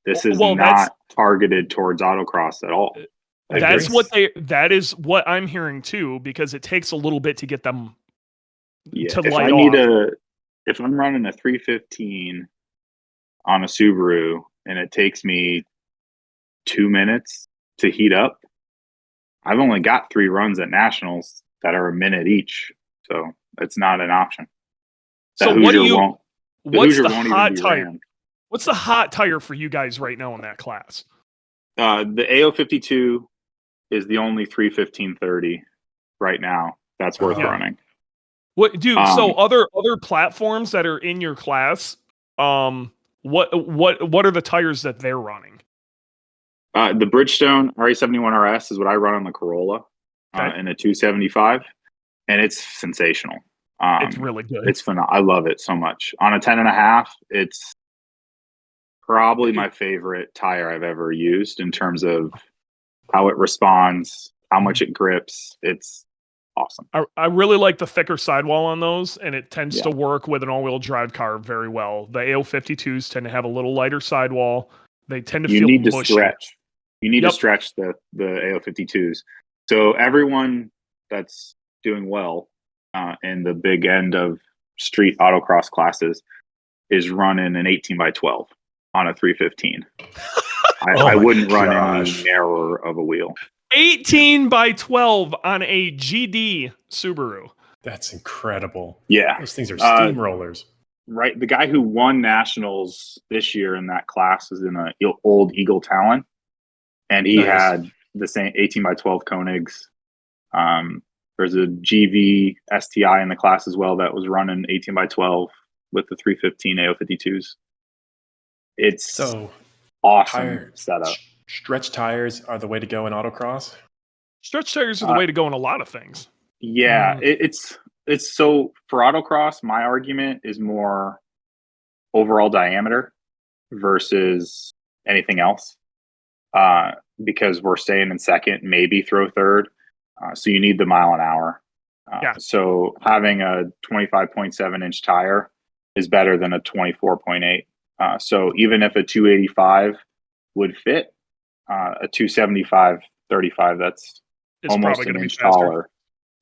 This is Well, not targeted towards autocross at all. That is what I'm hearing too, because it takes a little bit to get them to light off. If I'm running a 315 on a Subaru and it takes me 2 minutes to heat up, I've only got 3 runs at nationals that are a minute each, so it's not an option. So what's the hot tire? What's the hot tire for you guys right now in that class? The AO52 is the only 315/30 right now that's worth running. What, dude? So other platforms that are in your class, what are the tires that they're running? The Bridgestone RE71 RS is what I run on the Corolla in a 275, and it's sensational. It's really good. It's phenomenal. I love it so much. On a 10.5, it's probably my favorite tire I've ever used in terms of how it responds, how much it grips. It's awesome. I really like the thicker sidewall on those, and it tends to work with an all-wheel drive car very well. The AO52s tend to have a little lighter sidewall. They tend to feel mushy. You need to stretch the AO52s. So everyone that's doing well in the big end of street autocross classes is running an 18x12 on a 315. I wouldn't run any narrower of a wheel. 18x12 on a GD Subaru. That's incredible. Yeah. Those things are steamrollers. Right. The guy who won nationals this year in that class was in an old Eagle Talon. And he had the same 18x12 Koenigs. There's a GV STI in the class as well that was running 18x12 with the 315 AO52s. It's so awesome setup. Stretch tires are the way to go in autocross? Stretch tires are the way to go in a lot of things. Yeah, it's so for autocross, my argument is more overall diameter versus anything else. Because we're staying in second, maybe throw third. So you need the mile an hour. So having a 25.7 inch tire is better than a 24.8. So even if a 285 would fit, a 275/35, that's almost an inch taller,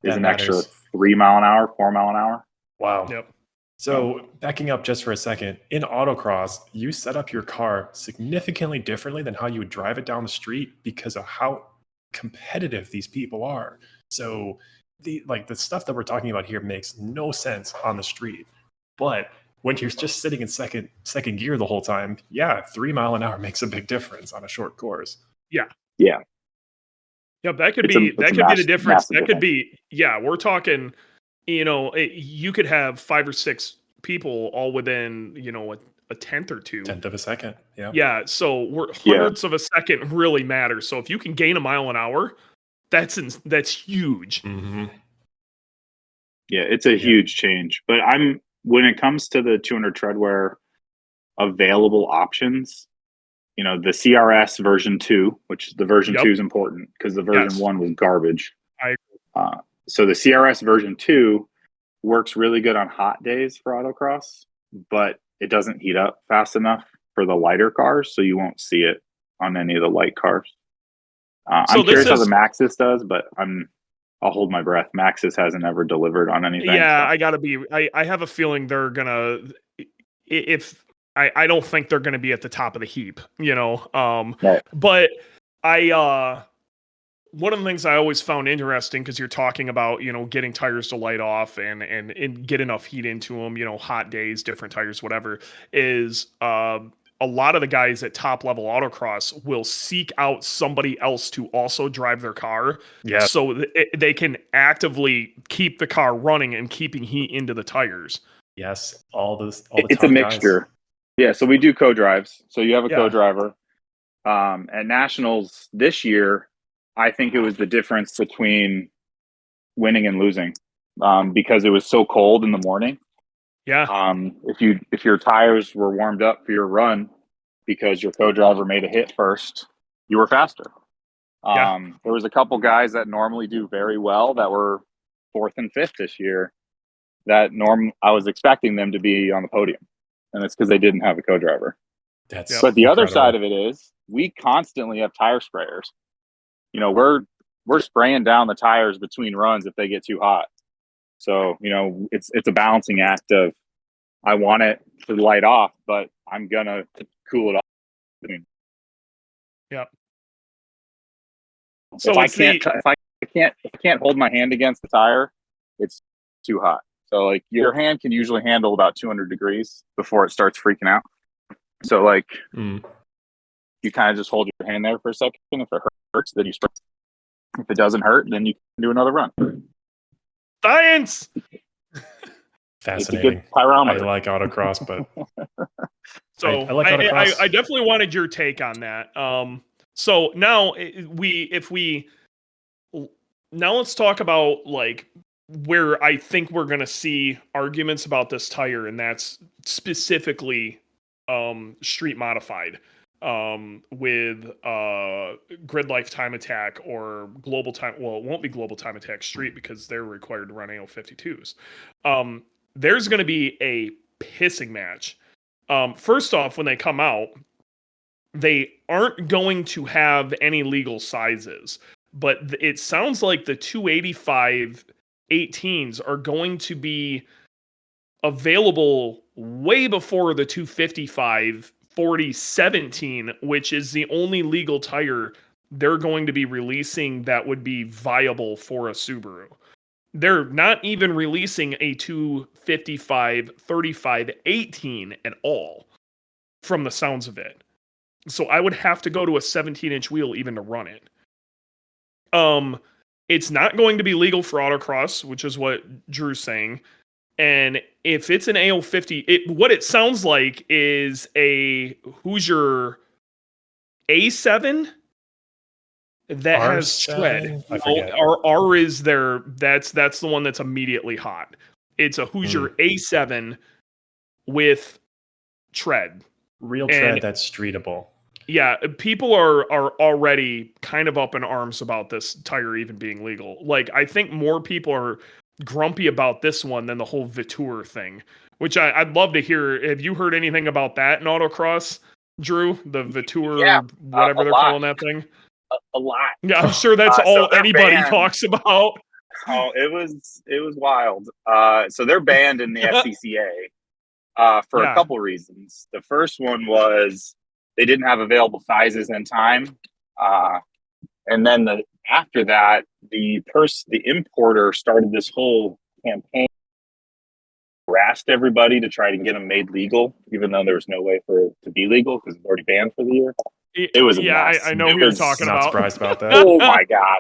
is an extra 3 mile an hour, 4 mile an hour. Wow. Yep. So backing up just for a second, in autocross, you set up your car significantly differently than how you would drive it down the street because of how competitive these people are. So the stuff that we're talking about here makes no sense on the street. But when you're just sitting in second gear the whole time, 3 mile an hour makes a big difference on a short course. Yeah. Yeah. Yep, that could be the difference. That could be, we're talking, you could have 5 or 6 people all within, a tenth or two. Tenth of a second. Yeah. Yeah. So hundredths of a second really matters. So if you can gain a mile an hour, that's huge. Mm-hmm. Yeah, it's a huge change. But when it comes to the 200 treadwear available options, the CRS version 2, which the version 2 is important because the version 1 was garbage. So the CRS version 2 works really good on hot days for autocross, but it doesn't heat up fast enough for the lighter cars, so you won't see it on any of the light cars. I'm curious how the Maxxis does, but I'll hold my breath. Maxxis hasn't ever delivered on anything. Yeah, so. I have a feeling they're gonna. I don't think they're gonna be at the top of the heap, Right. But one of the things I always found interesting, because you're talking about, getting tires to light off and get enough heat into them, hot days, different tires, whatever, is a lot of the guys at top level autocross will seek out somebody else to also drive their car. Yeah. So they can actively keep the car running and keeping heat into the tires. Yes. It's a mixture. Guys. Yeah. So we do co-drives. So you have a co-driver. At Nationals this year, I think it was the difference between winning and losing because it was so cold in the morning. Yeah. If your tires were warmed up for your run because your co-driver made a hit first, you were faster. There was a couple guys that normally do very well that were 4th and 5th this year that I was expecting them to be on the podium, and it's because they didn't have a co-driver. That's But the other incredible. side of it is we constantly have tire sprayers. You know, we're spraying down the tires between runs if they get too hot. So, you know, it's a balancing act of I want it to light off, but I'm gonna cool it off. Yep. So if I can't hold my hand against the tire, it's too hot. So like your hand can usually handle about 200 degrees before it starts freaking out. So like you kind of just hold your hand there for a second. If it hurts, then you spray. If it doesn't hurt, then you can do another run. Science. Fascinating. It's a good pyrometer. I like autocross, but so I like autocross. I definitely wanted your take on that. So now now let's talk about like where I think we're gonna see arguments about this tire, and that's specifically street modified with grid life time attack or global time. Well, it won't be global time attack street because they're required to run AO52s. There's going to be a pissing match. First off, when they come out, they aren't going to have any legal sizes, but it sounds like the 285 18s are going to be available way before the 255 40 17, which is the only legal tire they're going to be releasing that would be viable for a Subaru. They're not even releasing a 255 35 18 at all, from the sounds of it. So I would have to go to a 17-inch wheel even to run it. It's not going to be legal for autocross, which is what Drew's saying. And if it's an AO50, what it sounds like is a Hoosier A7 that has tread. R is there. That's the one that's immediately hot. It's a Hoosier A7 with tread. Real tread that's streetable. Yeah, people are already kind of up in arms about this tire even being legal. Like, I think more people are grumpy about this one than the whole Vitour thing, which I'd love to hear. Have you heard anything about that in autocross, Drew? The Vitour, whatever they're calling that thing? A lot. Yeah, I'm sure that's all anybody talks about. Oh, it was wild. So they're banned in the SCCA for a couple reasons. The first one was they didn't have available sizes in time. And then after that, the importer started this whole campaign, harassed everybody to try to get them made legal, even though there was no way for it to be legal because it's already banned for the year. It was a mess. I know who you're talking about. Not surprised about that. Oh my god,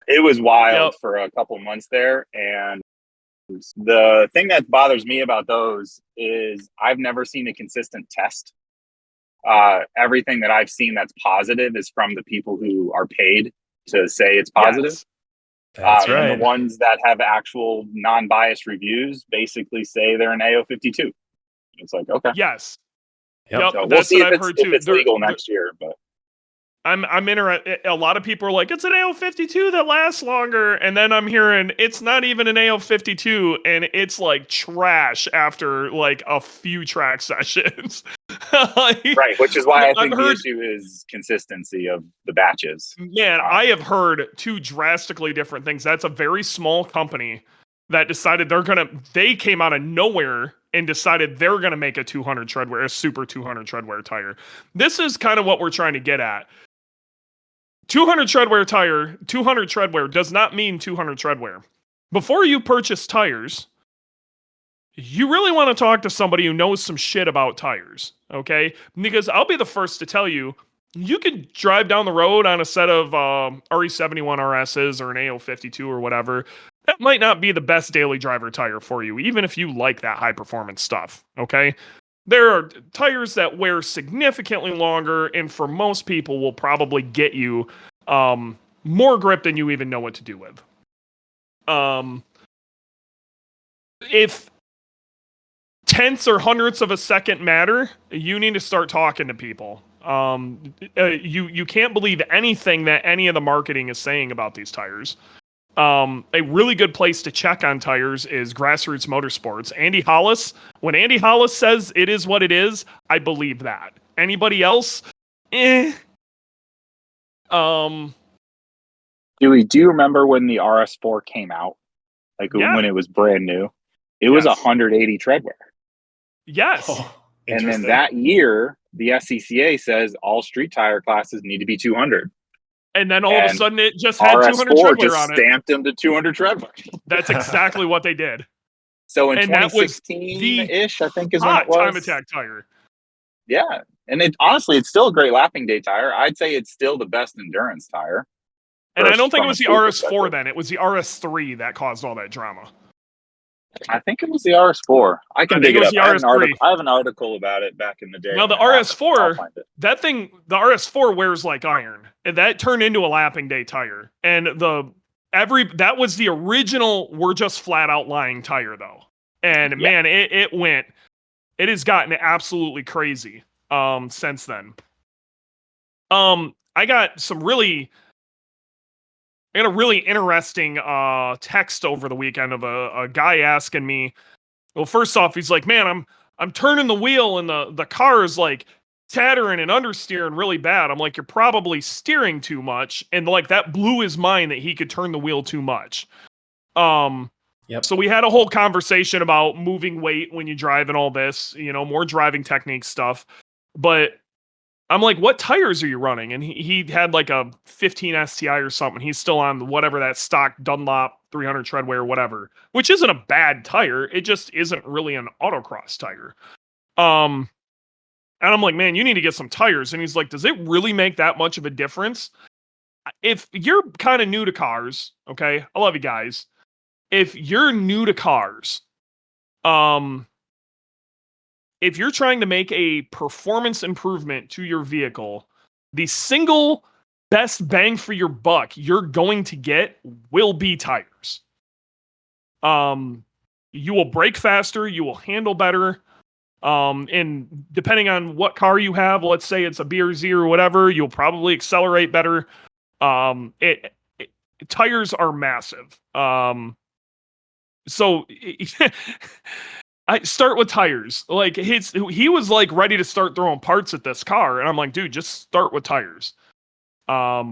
it was wild for a couple months there. And the thing that bothers me about those is I've never seen a consistent test. Everything that I've seen that's positive is from the people who are paid to say it's positive. Yes. That's right. And the ones that have actual non-biased reviews basically say they're an AO52. It's like, okay. Yes. Yep. So we'll see if it's legal next year, but I'm interested. A lot of people are like, it's an AO52 that lasts longer, and then I'm hearing it's not even an AO52, and it's like trash after like a few track sessions. Right, which is why I think the issue is consistency of the batches. Man, I have heard two drastically different things. That's a very small company that decided they came out of nowhere and decided they're going to make a 200 treadwear, a super 200 treadwear tire. This is kind of what we're trying to get at. 200 treadwear tire, 200 treadwear does not mean 200 treadwear. Before you purchase tires, you really want to talk to somebody who knows some shit about tires, okay? Because I'll be the first to tell you, you can drive down the road on a set of RE71 RSs or an AO52 or whatever. That might not be the best daily driver tire for you, even if you like that high performance stuff, okay? There are tires that wear significantly longer, and for most people will probably get you more grip than you even know what to do with. If tenths or hundredths of a second matter, you need to start talking to people. You can't believe anything that any of the marketing is saying about these tires. A really good place to check on tires is Grassroots Motorsports. Andy Hollis, when Andy Hollis says it is what it is, I believe that. Anybody else? Dewey, do you remember when the RS4 came out? Like when it was brand new? It was 180 treadwear. Yes. Oh, and then that year, the SCCA says all street tire classes need to be 200. And then all of a sudden, it just had RS4 200 treadwear just on it. stamped them to 200 treadwear. That's exactly what they did. So in 2016-ish, I think is when it was. Time attack tire. Yeah. And honestly, it's still a great lapping day tire. I'd say it's still the best endurance tire. And I don't think it was the RS4 then. It was the RS3 that caused all that drama. I think it was the RS4. I can dig it up. I have an article about it back in the day. Now the RS4, that thing, the RS4 wears like iron. And that turned into a lapping day tire. And that was the original we're just flat out lying tire though. And man, it has gotten absolutely crazy since then. I got a really interesting text over the weekend of a guy asking me, well, first off, he's like, man, I'm turning the wheel and the car is like tattering and understeering really bad. I'm like, you're probably steering too much. And like that blew his mind that he could turn the wheel too much. So we had a whole conversation about moving weight when you drive and all this, more driving technique stuff. But I'm like, what tires are you running? And he had like a 15 STI or something. He's still on whatever that stock Dunlop 300 treadwear or whatever, which isn't a bad tire. It just isn't really an autocross tire. And I'm like, man, you need to get some tires. And he's like, does it really make that much of a difference? If you're kind of new to cars, okay, I love you guys. If you're new to cars, if you're trying to make a performance improvement to your vehicle, the single best bang for your buck you're going to get will be tires. You will brake faster, you will handle better. And depending on what car you have, let's say it's a BRZ or whatever, you'll probably accelerate better. Tires are massive. So I start with tires. Like he was like ready to start throwing parts at this car, and I'm like, dude, just start with tires. A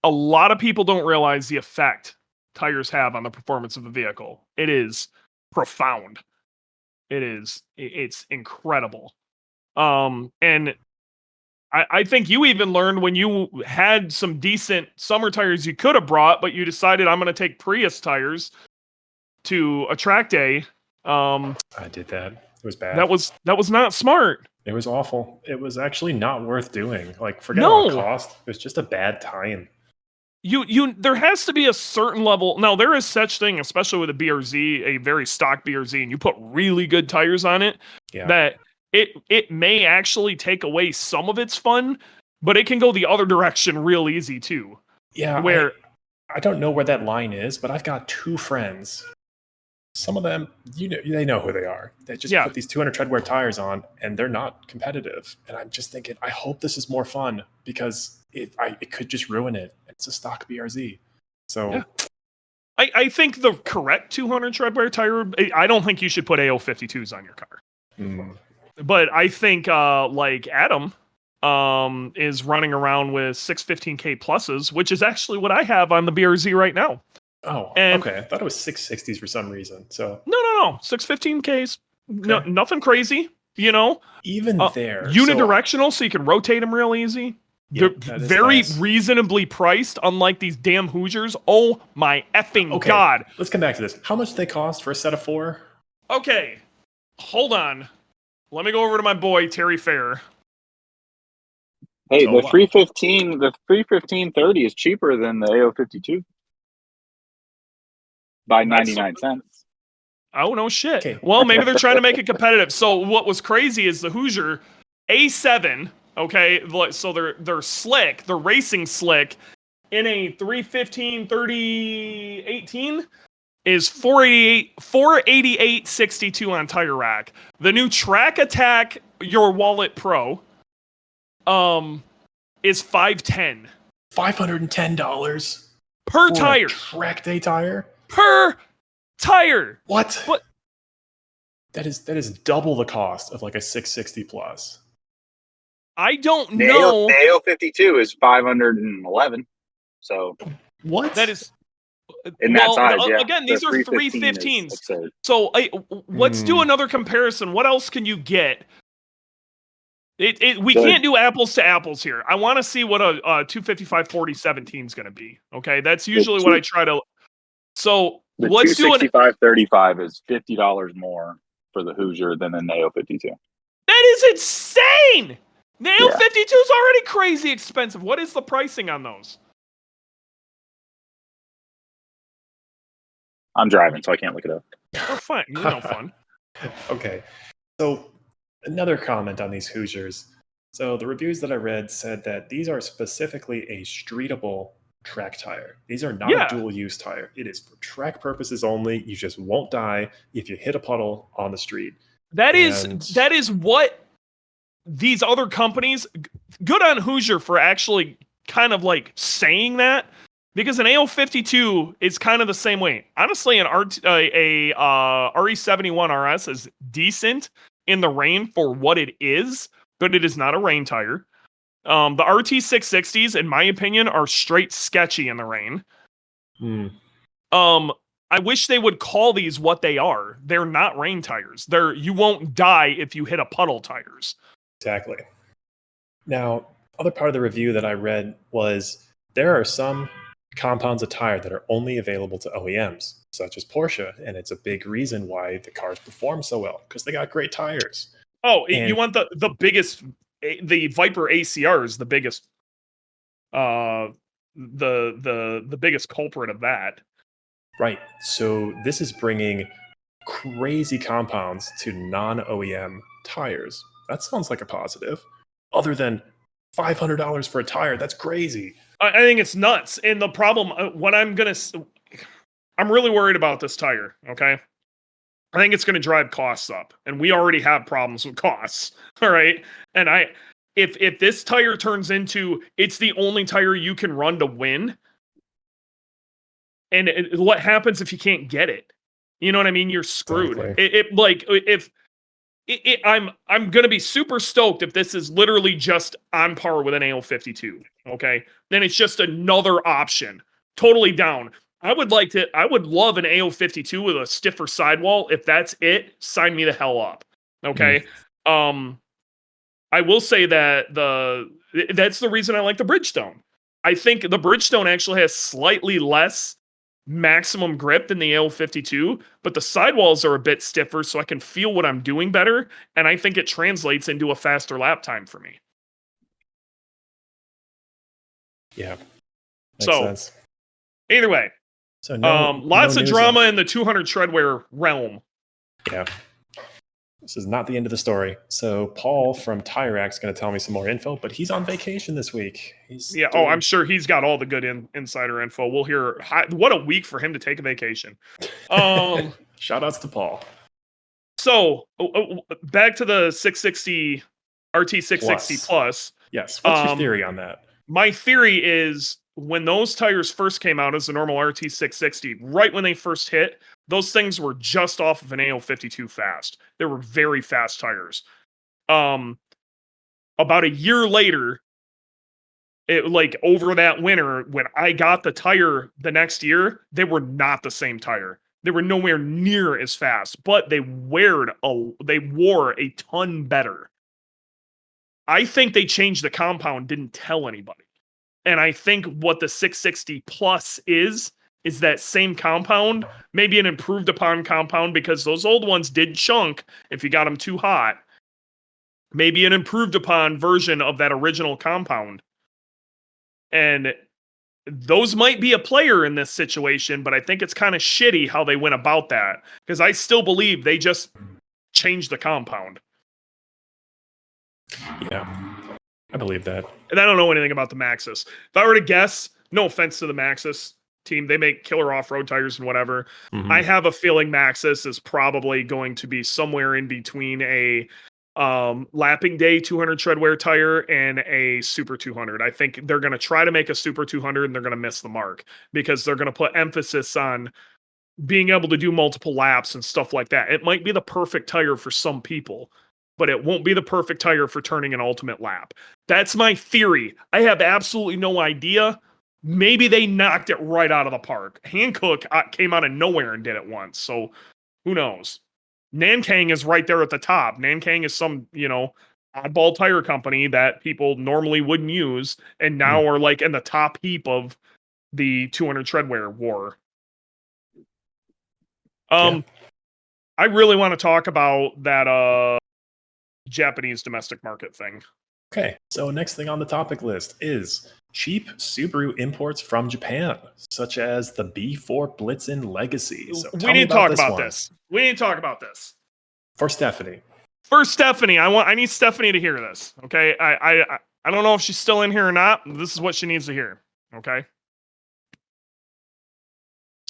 lot of people don't realize the effect tires have on the performance of a vehicle. It is profound. It's incredible. And I think you even learned when you had some decent summer tires you could have brought, but you decided I'm going to take Prius tires to a track day. I did that. It was bad. That was not smart. It was awful. It was actually not worth doing. Like, forget about cost. It was just a bad time. There has to be a certain level. Now, there is such thing, especially with a BRZ, a very stock BRZ, and you put really good tires on it, that it may actually take away some of its fun, but it can go the other direction real easy too. Yeah, where I don't know where that line is, but I've got two friends. Some of them, they know who they are. They just put these 200 treadwear tires on, and they're not competitive. And I'm just thinking, I hope this is more fun because it could just ruin it. It's a stock BRZ. So, I think the correct 200 treadwear tire. I don't think you should put AO52s on your car. But I think like Adam is running around with 615K pluses, which is actually what I have on the BRZ right now. Oh, okay. I thought it was 660s for some reason. So no, 615Ks. Okay. No, nothing crazy. Even there, unidirectional, so you can rotate them real easy. They're very reasonably priced, unlike these damn Hoosiers. Oh my effing god! Let's come back to this. How much do they cost for a set of 4? Okay, hold on. Let me go over to my boy Terry Fair. Hey, the 315/30 is cheaper than the AO52 by 99 cents. Oh, no shit. Okay. Well, maybe they're trying to make it competitive. So what was crazy is the Hoosier A7, okay, so they're slick, they're racing slick, in a 315/30/18 is 488.62 on Tire Rack. The new Track Attack Your Wallet Pro is $510. $510 per For tire. A track day tire? Per tire. What? What? That is double the cost of like a 660 plus. I don't know. The AO52 is 511. So what? That is in that size, yeah. Again, these are 315s. Absurd. So let's do another comparison. What else can you get? We can't do apples to apples here. I want to see what a 255 4017 is going to be. Okay, that's usually what I try to. So the let's do 265/35 is $50 more for the Hoosier than an AO52. That is insane. The AO52 is already crazy expensive. What is the pricing on those? I'm driving, so I can't look it up. Oh, fine. You're no fun. Okay. So another comment on these Hoosiers. So the reviews that I read said that these are specifically a streetable track tire. These are not a dual use tire. It is for track purposes only. You just won't die if you hit a puddle on the street. That is what these other companies, good on Hoosier for actually kind of like saying that, because an AO52 is kind of the same way. Honestly, an RE71 RS is decent in the rain for what it is, but it is not a rain tire. The RT660s, in my opinion, are straight sketchy in the rain. I wish they would call these what they are. They're not rain tires. You won't die if you hit a puddle tires. Exactly. Now, other part of the review that I read was there are some compounds of tire that are only available to OEMs, such as Porsche, and it's a big reason why the cars perform so well, because they got great tires. Oh, and you want the biggest, the Viper ACR is the biggest, the biggest culprit of that. Right. So this is bringing crazy compounds to non-OEM tires. That sounds like a positive. Other than $500 for a tire, that's crazy. I think it's nuts. And the problem, I'm really worried about this tire, okay? I think it's going to drive costs up. And we already have problems with costs, all right? And if this tire turns into, it's the only tire you can run to win, and what happens if you can't get it? You know what I mean? You're screwed. Exactly. I'm going to be super stoked if this is literally just on par with an AO52, okay? Then it's just another option. Totally down. I would love an AO52 with a stiffer sidewall. If that's it, sign me the hell up, okay? I will say that that's the reason I like the Bridgestone. I think the Bridgestone actually has slightly less maximum grip than the AO52, but the sidewalls are a bit stiffer, so I can feel what I'm doing better, and I think it translates into a faster lap time for me. Yeah, makes sense. Either way, so lots of drama in the 200 treadwear realm. Yeah. This is not the end of the story. So Paul from Tire Rack is going to tell me some more info, but he's on vacation this week. I'm sure he's got all the good insider info. We'll hear. What a week for him to take a vacation. Shout outs to Paul. So back to the 660 RT660 Plus. Yes. What's your theory on that? My theory is when those tires first came out as the normal RT660, right when they first hit, those things were just off of an AO52 fast. They were very fast tires. About a year later, over that winter, when I got the tire the next year, they were not the same tire. They were nowhere near as fast, but they wore a ton better. I think they changed the compound, didn't tell anybody. And I think what the 660 Plus is that same compound, maybe an improved upon compound, because those old ones did chunk if you got them too hot. Maybe an improved upon version of that original compound. And those might be a player in this situation, but I think it's kind of shitty how they went about that, because I still believe they just changed the compound. Yeah, I believe that. And I don't know anything about the Maxxis. If I were to guess, no offense to the Maxxis team, they make killer off-road tires and whatever. I have a feeling Maxxis is probably going to be somewhere in between a lapping day 200 treadwear tire and a Super 200. I think they're going to try to make a Super 200 and they're going to miss the mark because they're going to put emphasis on being able to do multiple laps and stuff like that. It might be the perfect tire for some people, but it won't be the perfect tire for turning an ultimate lap. That's my theory. I have absolutely no idea. Maybe they knocked it right out of the park. Hankook came out of nowhere and did it once, so who knows? Nankang is right there at the top. Nankang is some, oddball tire company that people normally wouldn't use, and now are like in the top heap of the 200 treadwear war. I really want to talk about that Japanese domestic market thing. Okay, so next thing on the topic list is cheap Subaru imports from Japan, such as the B4 Blitzen Legacy. So we need to talk about this. We need to talk about this. For Stephanie. I need Stephanie to hear this. Okay, I don't know if she's still in here or not. This is what she needs to hear. Okay.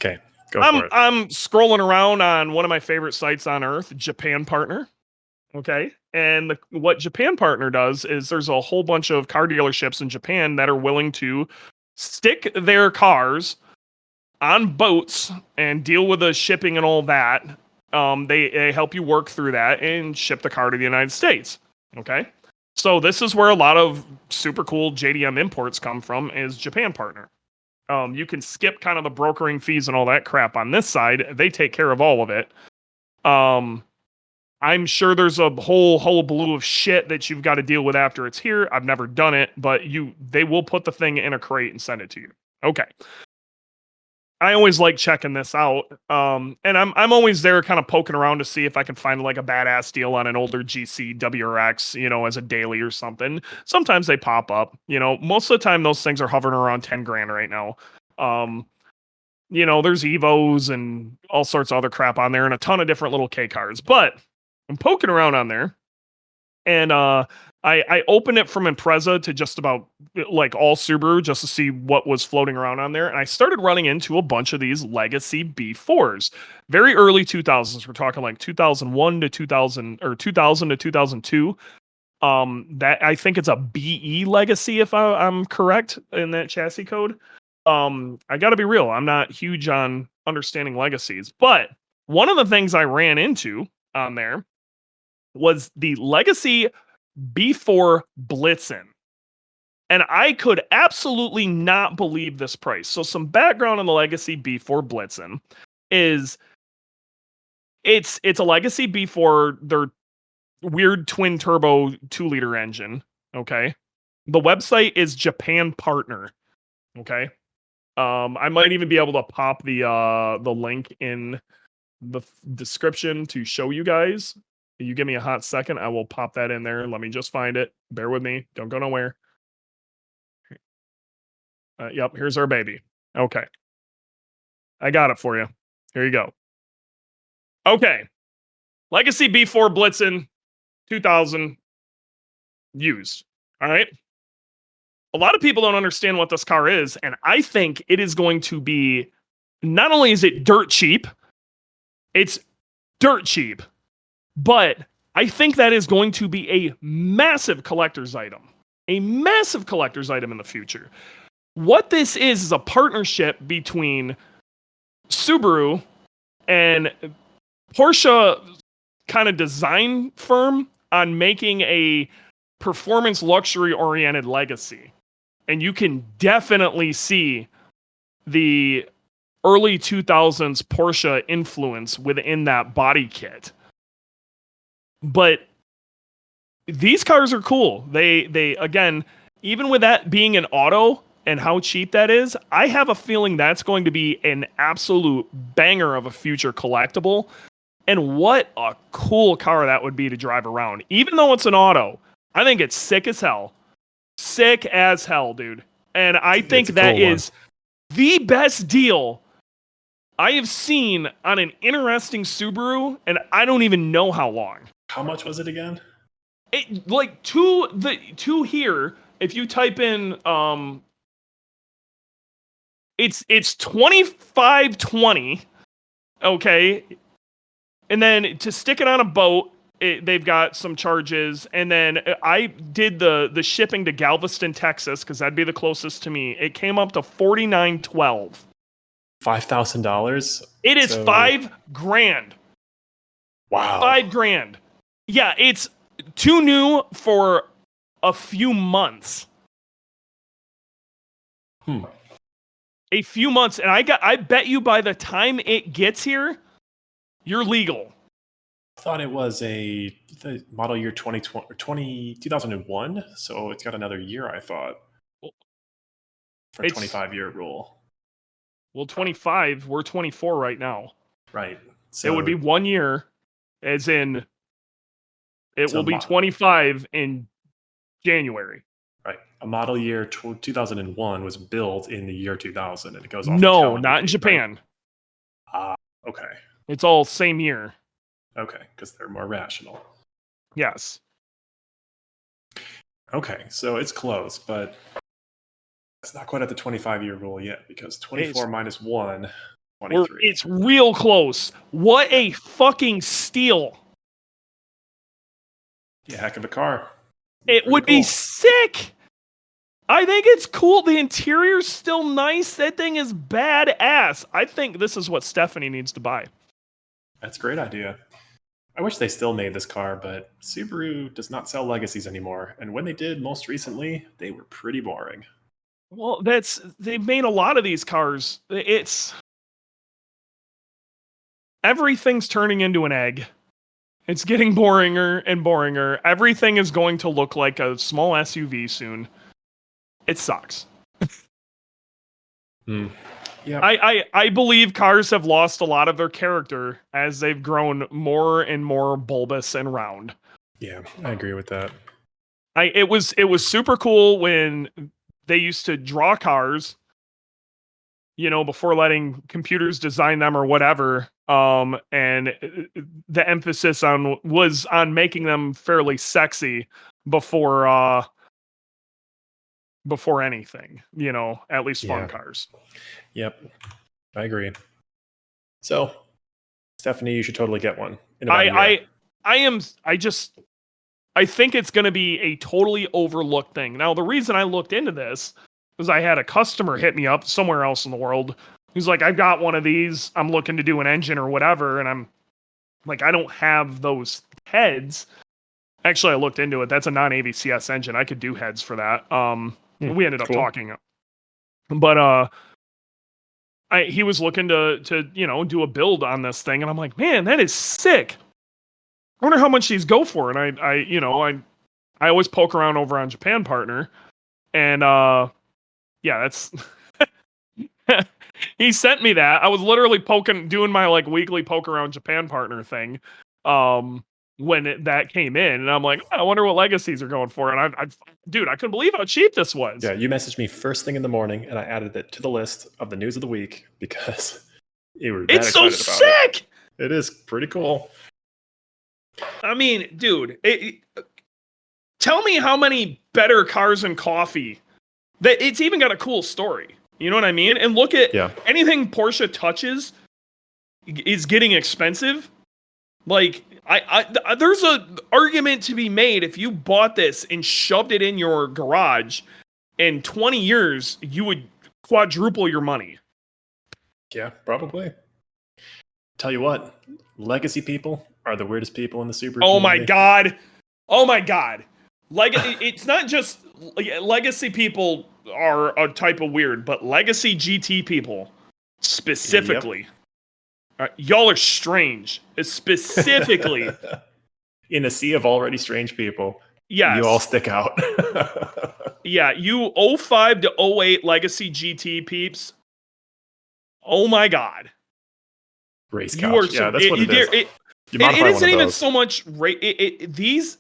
Okay, go for it. I'm scrolling around on one of my favorite sites on earth, Japan Partner. Okay. And what Japan Partner does is there's a whole bunch of car dealerships in Japan that are willing to stick their cars on boats and deal with the shipping and all that. They help you work through that and ship the car to the United States. Okay. So this is where a lot of super cool JDM imports come from, is Japan Partner. You can skip kind of the brokering fees and all that crap on this side. They take care of all of it. I'm sure there's a whole hullabaloo of shit that you've got to deal with after it's here. I've never done it, but they will put the thing in a crate and send it to you. Okay. I always like checking this out. And I'm always there kind of poking around to see if I can find like a badass deal on an older GC WRX, as a daily or something. Sometimes they pop up, most of the time those things are hovering around 10 grand right now. There's Evos and all sorts of other crap on there and a ton of different little K cars, but I'm poking around on there, and I opened it from Impreza to just about like all Subaru just to see what was floating around on there, and I started running into a bunch of these legacy B4s, very early 2000s. We're talking like 2001 to 2000 or 2000 to 2002. That I think it's a BE legacy if I'm correct in that chassis code. I got to be real. I'm not huge on understanding legacies, but one of the things I ran into on there was the Legacy B4 Blitzen. And I could absolutely not believe this price. So some background on the Legacy B4 Blitzen is it's a Legacy B4, their weird twin turbo 2-liter engine. Okay. The website is Japan Partner. Okay. I might even be able to pop the link in the description to show you guys. You give me a hot second, I will pop that in there. Let me just find it. Bear with me. Don't go nowhere. Yep, here's our baby. Okay. I got it for you. Here you go. Okay. Legacy B4 Blitzen 2000 used. All right. A lot of people don't understand what this car is, and I think it is going to be, not only is it dirt cheap, it's dirt cheap, but I think that is going to be a massive collector's item. A massive collector's item in the future. What this is a partnership between Subaru and Porsche kind of design firm on making a performance luxury oriented legacy. And you can definitely see the early 2000s Porsche influence within that body kit. But these cars are cool. They again, even with that being an auto and how cheap that is, I have a feeling that's going to be an absolute banger of a future collectible. And what a cool car that would be to drive around. Even though it's an auto, I think it's sick as hell. Sick as hell, dude. And I think that is the best deal I have seen on an interesting Subaru, and I don't even know how long. How much was it again? It like two here. If you type in it's 2520, okay, and then to stick it on a boat, they've got some charges, and then I did the shipping to Galveston, Texas, because that'd be the closest to me. It came up to $49.12. $5,000. It is $5,000. Wow. $5,000. Yeah, it's too new for a few months. A few months, and I bet you by the time it gets here, you're legal. I thought it was the model year 2001, so it's got another year, I thought, for 25-year rule. Well, 25, we're 24 right now. Right. So it would be 1 year, as in it will be 25 in January. Right. A model year 2001 was built in the year 2000, and it goes off. No, not in Japan. Right? Okay. It's all same year. Okay, because they're more rational. Yes. Okay, so it's close, but it's not quite at the 25-year rule yet, because 24 minus 1, 23. It's real close. What a fucking steal. Yeah, heck of a car. It would be sick. I think it's cool. The interior's still nice. That thing is badass. I think this is what Stephanie needs to buy. That's a great idea. I wish they still made this car, but Subaru does not sell Legacies anymore. And when they did most recently, they were pretty boring. Well, they've made a lot of these cars. Everything's turning into an egg. It's getting boringer and boringer. Everything is going to look like a small SUV soon. It sucks. Yeah, I believe cars have lost a lot of their character as they've grown more and more bulbous and round. Yeah, I agree with that. It was super cool when they used to draw cars, before letting computers design them or whatever. And the emphasis was on making them fairly sexy before anything, at least fun cars. Yep, I agree. So, Stephanie, you should totally get one. In about a year. I think it's going to be a totally overlooked thing. Now, the reason I looked into this was I had a customer hit me up somewhere else in the world. He's like, I've got one of these. I'm looking to do an engine or whatever. And I'm like, I don't have those heads. Actually, I looked into it. That's a non-AVCS engine. I could do heads for that. We ended up talking. But he was looking to do a build on this thing. And I'm like, man, that is sick. I wonder how much these go for. And I always poke around over on Japan Partner. And that's he sent me that. I was literally doing my weekly poke around Japan Partner thing when that came in, and I'm like, I wonder what Legacies are going for. And I couldn't believe how cheap this was. Yeah, you messaged me first thing in the morning, and I added it to the list of the news of the week because it's so sick. It is pretty cool. I mean, dude, tell me how many better cars and coffee that it's even got a cool story. You know what I mean? And look at anything Porsche touches is getting expensive. There's an argument to be made if you bought this and shoved it in your garage in 20 years, you would quadruple your money. Yeah, probably. Tell you what, Legacy people are the weirdest people in the Subaru community. Oh my god. It's not just Legacy people are a type of weird, but Legacy GT people specifically. Y'all are strange. Specifically. In a sea of already strange people. Yes. You all stick out. Yeah, you 05 to 08 Legacy GT peeps. Oh my god. Race couch. Yeah, that's what it is. It isn't even so much these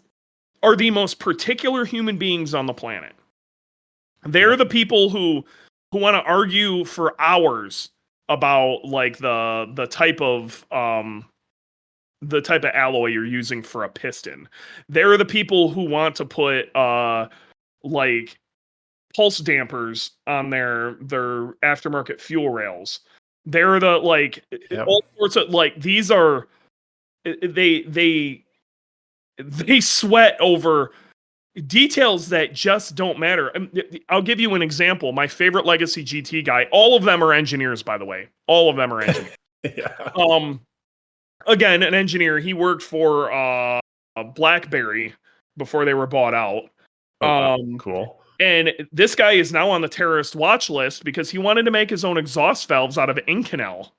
are the most particular human beings on the planet. They're the people who want to argue for hours about the type of alloy you're using for a piston. They're the people who want to put pulse dampers on their aftermarket fuel rails. They're the all sorts of these are they they sweat over details that just don't matter. I'll give you an example. My favorite Legacy GT guy, all of them are engineers, by the way. All of them are engineers. Yeah. Again, an engineer. He worked for BlackBerry before they were bought out. Cool. And this guy is now on the terrorist watch list because he wanted to make his own exhaust valves out of Inconel.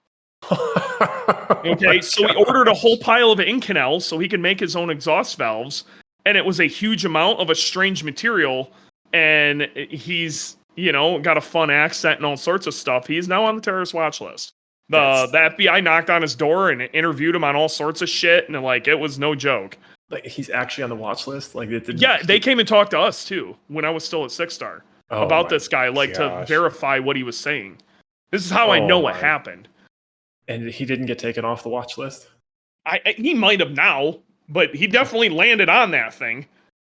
Okay, so he ordered a whole pile of Inconel so he can make his own exhaust valves, and it was a huge amount of a strange material, and he's, got a fun accent and all sorts of stuff. He's now on the terrorist watch list. The FBI knocked on his door and interviewed him on all sorts of shit, and it was no joke. Like, he's actually on the watch list? They came and talked to us too when I was still at Six Star about this guy, to verify what he was saying. This is how I know what happened. And he didn't get taken off the watch list? He might have now, but he definitely landed on that thing.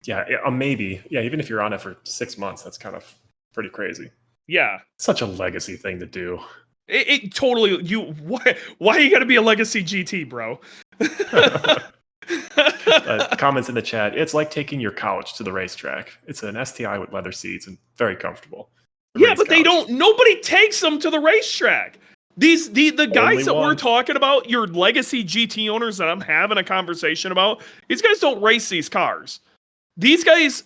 Yeah, maybe. Yeah, even if you're on it for 6 months, that's kind of pretty crazy. Yeah. Such a legacy thing to do. It totally... Why you gotta be a Legacy GT, bro? Comments in the chat. It's like taking your couch to the racetrack. It's an STI with leather seats and very comfortable. Yeah, but nobody takes them to the racetrack. The guys that we're talking about, your Legacy GT owners that I'm having a conversation about, these guys don't race these cars. These guys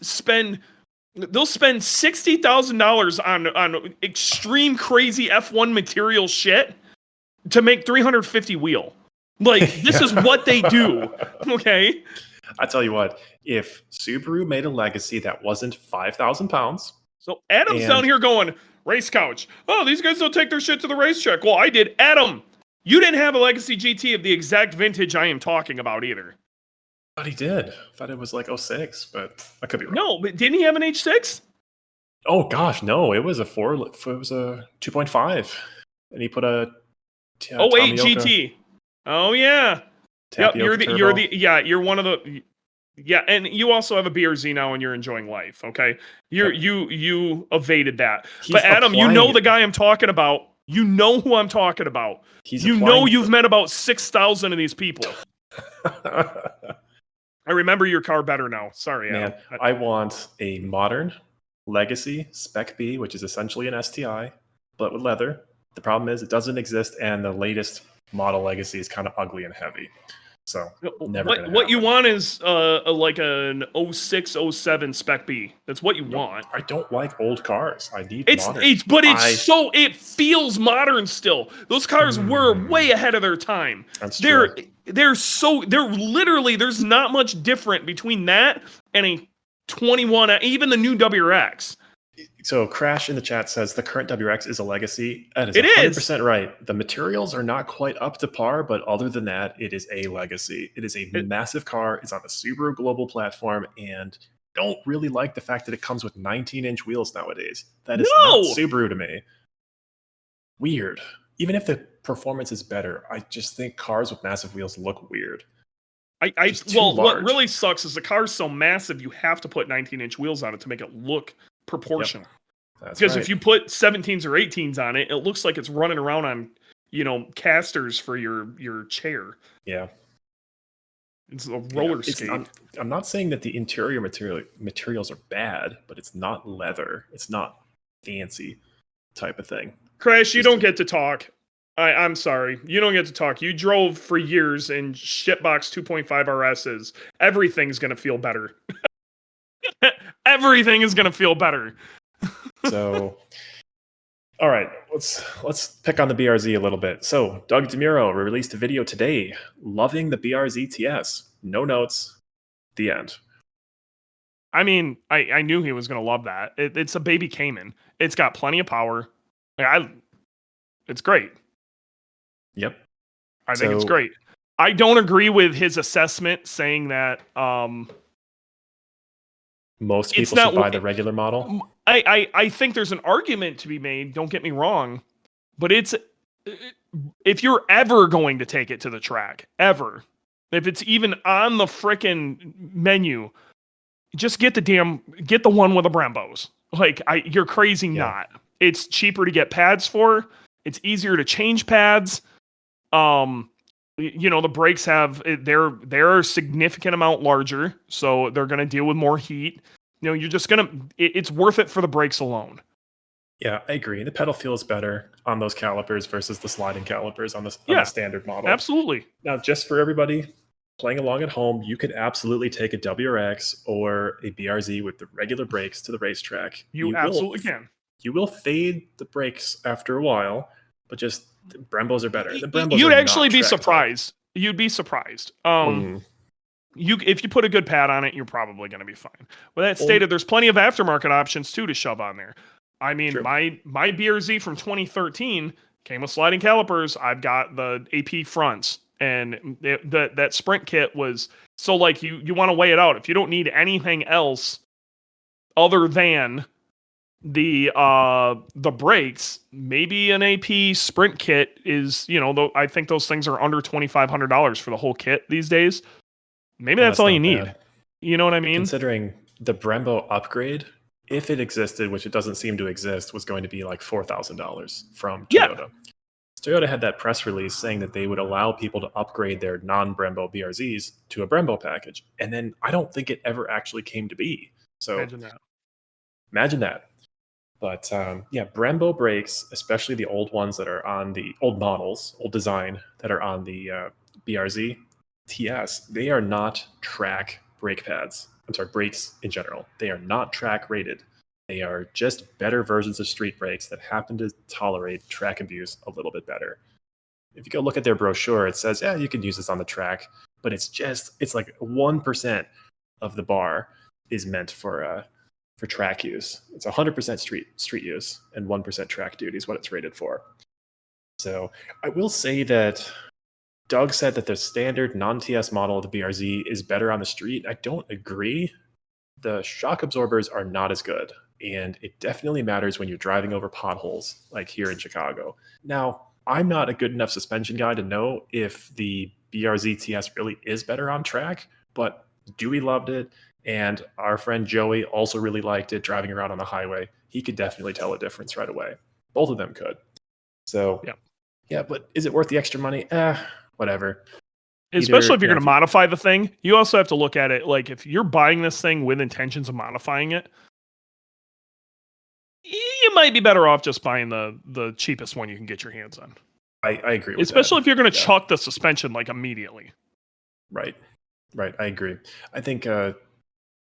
they'll spend $60,000 on extreme crazy F1 material shit to make 350 wheel. This is what they do. Okay. I tell you what, if Subaru made a Legacy that wasn't 5,000 pounds. So Adam's down here going, race couch. Oh, these guys don't take their shit to the racetrack. Well, I did. Adam, you didn't have a Legacy GT of the exact vintage I am talking about either. But he did. I thought it was like 06, but I could be wrong. No, but didn't he have an H6? Oh gosh, no. It was a 2.5. And he put a 08 GT. Oh yeah. Yep, you're one of the and you also have a BRZ now and you're enjoying life, okay? You evaded that. But Adam, you know the guy I'm talking about. You know who I'm talking about. You've met about 6,000 of these people. I remember your car better now. Sorry, man. Adam. I want a modern Legacy Spec B, which is essentially an STI, but with leather. The problem is it doesn't exist, and the latest model Legacy is kind of ugly and heavy. So never. What you want is like an 06, 07 Spec B. That's what you want. I don't like old cars. I need modern. It feels modern still. Those cars were way ahead of their time. That's true. They're literally, there's not much different between that and a 21, even the new WRX. So Crash in the chat says the current WRX is a Legacy. That is 100% right. The materials are not quite up to par, but other than that, it is a Legacy. It is a massive car. It's on the Subaru global platform, and don't really like the fact that it comes with 19-inch wheels nowadays. That is not Subaru to me. Weird. Even if the performance is better, I just think cars with massive wheels look weird. What really sucks is the car's so massive, you have to put 19-inch wheels on it to make it look proportional. Yep. Because if you put 17s or 18s on it, it looks like it's running around on, casters for your chair. Yeah. It's a roller skate. I'm not saying that the interior materials are bad, but it's not leather. It's not fancy type of thing. Crash, you don't get to talk. I'm sorry. You don't get to talk. You drove for years in shitbox 2.5 RSs. Everything's going to feel better. Everything is going to feel better. So, all right, let's pick on the BRZ a little bit. So, Doug DeMuro released a video today, loving the BRZ TS. No notes. The end. I mean, I knew he was going to love that. It's a baby Cayman. It's got plenty of power. It's great. Yep. I think it's great. I don't agree with his assessment saying that most people should buy the regular model. I think there's an argument to be made, don't get me wrong, but if you're ever going to take it to the track, ever, if it's even on the frickin' menu, just get the one with the Brembos. You're crazy not. It's cheaper to get pads for. It's easier to change pads. The brakes they're a significant amount larger, so they're going to deal with more heat. You're just it's worth it for the brakes alone. Yeah, I agree. The pedal feels better on those calipers versus the sliding calipers on the standard model. Absolutely. Now, just for everybody playing along at home, you could absolutely take a WRX or a BRZ with the regular brakes to the racetrack. You absolutely can. You will fade the brakes after a while, but just the Brembos are better. The Brembos You'd are actually not be tracked surprised. You'd be surprised. If you put a good pad on it, you're probably going to be fine. With that stated, there's plenty of aftermarket options too to shove on there. I mean, True. my BRZ from 2013 came with sliding calipers. I've got the AP fronts, and that sprint kit was so like you want to weigh it out. If you don't need anything else other than the brakes, maybe an AP sprint kit is, I think those things are under $2,500 for the whole kit these days. Maybe that's all you need. Bad. You know what I mean? Considering the Brembo upgrade, if it existed, which it doesn't seem to exist, was going to be like $4,000 from Toyota. Yeah. Toyota had that press release saying that they would allow people to upgrade their non-Brembo BRZs to a Brembo package. And then I don't think it ever actually came to be. So imagine that. But Brembo brakes, especially the old ones that are on the old models, old design that are on the BRZ TS, they are not track brake pads. I'm sorry, brakes in general. They are not track rated. They are just better versions of street brakes that happen to tolerate track abuse a little bit better. If you go look at their brochure, it says, yeah, you can use this on the track, but it's like 1% of the bar is meant for track use. It's 100% street use and 1% track duty is what it's rated for. So I will say that Doug said that the standard non-TS model of the BRZ is better on the street. I don't agree. The shock absorbers are not as good, and it definitely matters when you're driving over potholes, like here in Chicago. Now, I'm not a good enough suspension guy to know if the BRZ TS really is better on track, but Dewey loved it, and our friend Joey also really liked it driving around on the highway. He could definitely tell a difference right away. Both of them could. So, yeah, but is it worth the extra money? Whatever. Especially if you're going to modify the thing. You also have to look at it like if you're buying this thing with intentions of modifying it, you might be better off just buying the cheapest one you can get your hands on. I agree with especially that. If you're going to chuck the suspension like immediately. Right. I agree. I think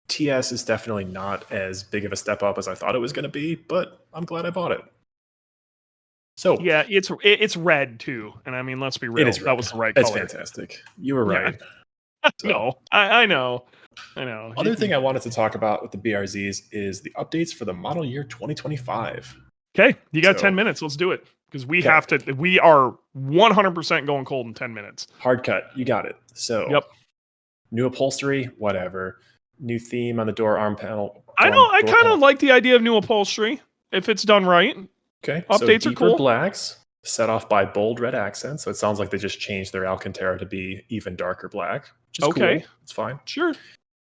TS is definitely not as big of a step up as I thought it was going to be, but I'm glad I bought it. So yeah, it's red too, and I mean, let's be real, that was the right color. It's fantastic. You were right. Yeah. No, I know. Other thing I wanted to talk about with the BRZs is the updates for the model year 2025. Okay, you got 10 minutes. Let's do it because we have to. We are 100% going cold in 10 minutes. Hard cut. You got it. So, new upholstery, whatever. New theme on the door arm panel. I kind of like the idea of new upholstery if it's done right. Okay. Updates so are cool. Blacks set off by bold red accents. So it sounds like they just changed their Alcantara to be even darker black. Which is cool. It's fine. Sure.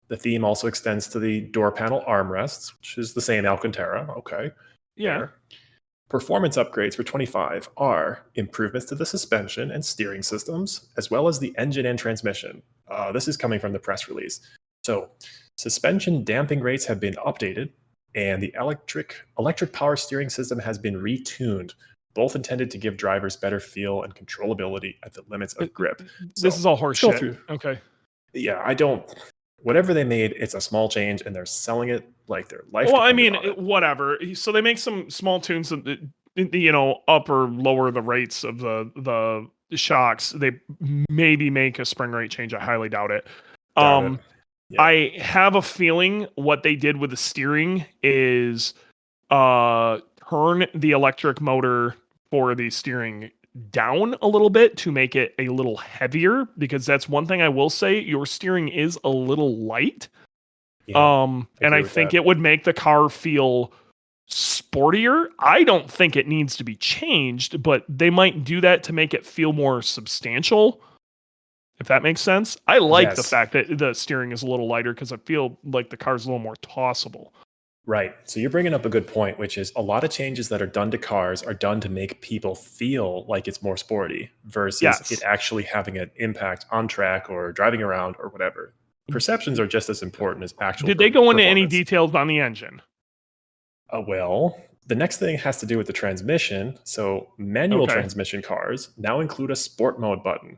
The theme also extends to the door panel armrests, which is the same Alcantara. Okay. Yeah. There. Performance upgrades for 25 are improvements to the suspension and steering systems, as well as the engine and transmission. This is coming from the press release. So suspension damping rates have been updated, and the electric power steering system has been retuned, both intended to give drivers better feel and controllability at the limits of grip. This is all horseshit. Okay. Yeah, whatever they made, it's a small change, and they're selling it like their life. Well, I mean, whatever. So they make some small tunes that, up or lower the rates of the shocks. They maybe make a spring rate change. I highly doubt it. Yeah. I have a feeling what they did with the steering is turn the electric motor for the steering down a little bit to make it a little heavier, because that's one thing I will say, your steering is a little light. And I think it would make the car feel sportier. I don't think it needs to be changed, but they might do that to make it feel more substantial, if that makes sense. I like the fact that the steering is a little lighter because I feel like the car's a little more tossable. Right. So you're bringing up a good point, which is a lot of changes that are done to cars are done to make people feel like it's more sporty versus it actually having an impact on track or driving around or whatever. Perceptions are just as important as actual. Did they go into any details on the engine? Well, the next thing has to do with the transmission. So manual transmission cars now include a sport mode button.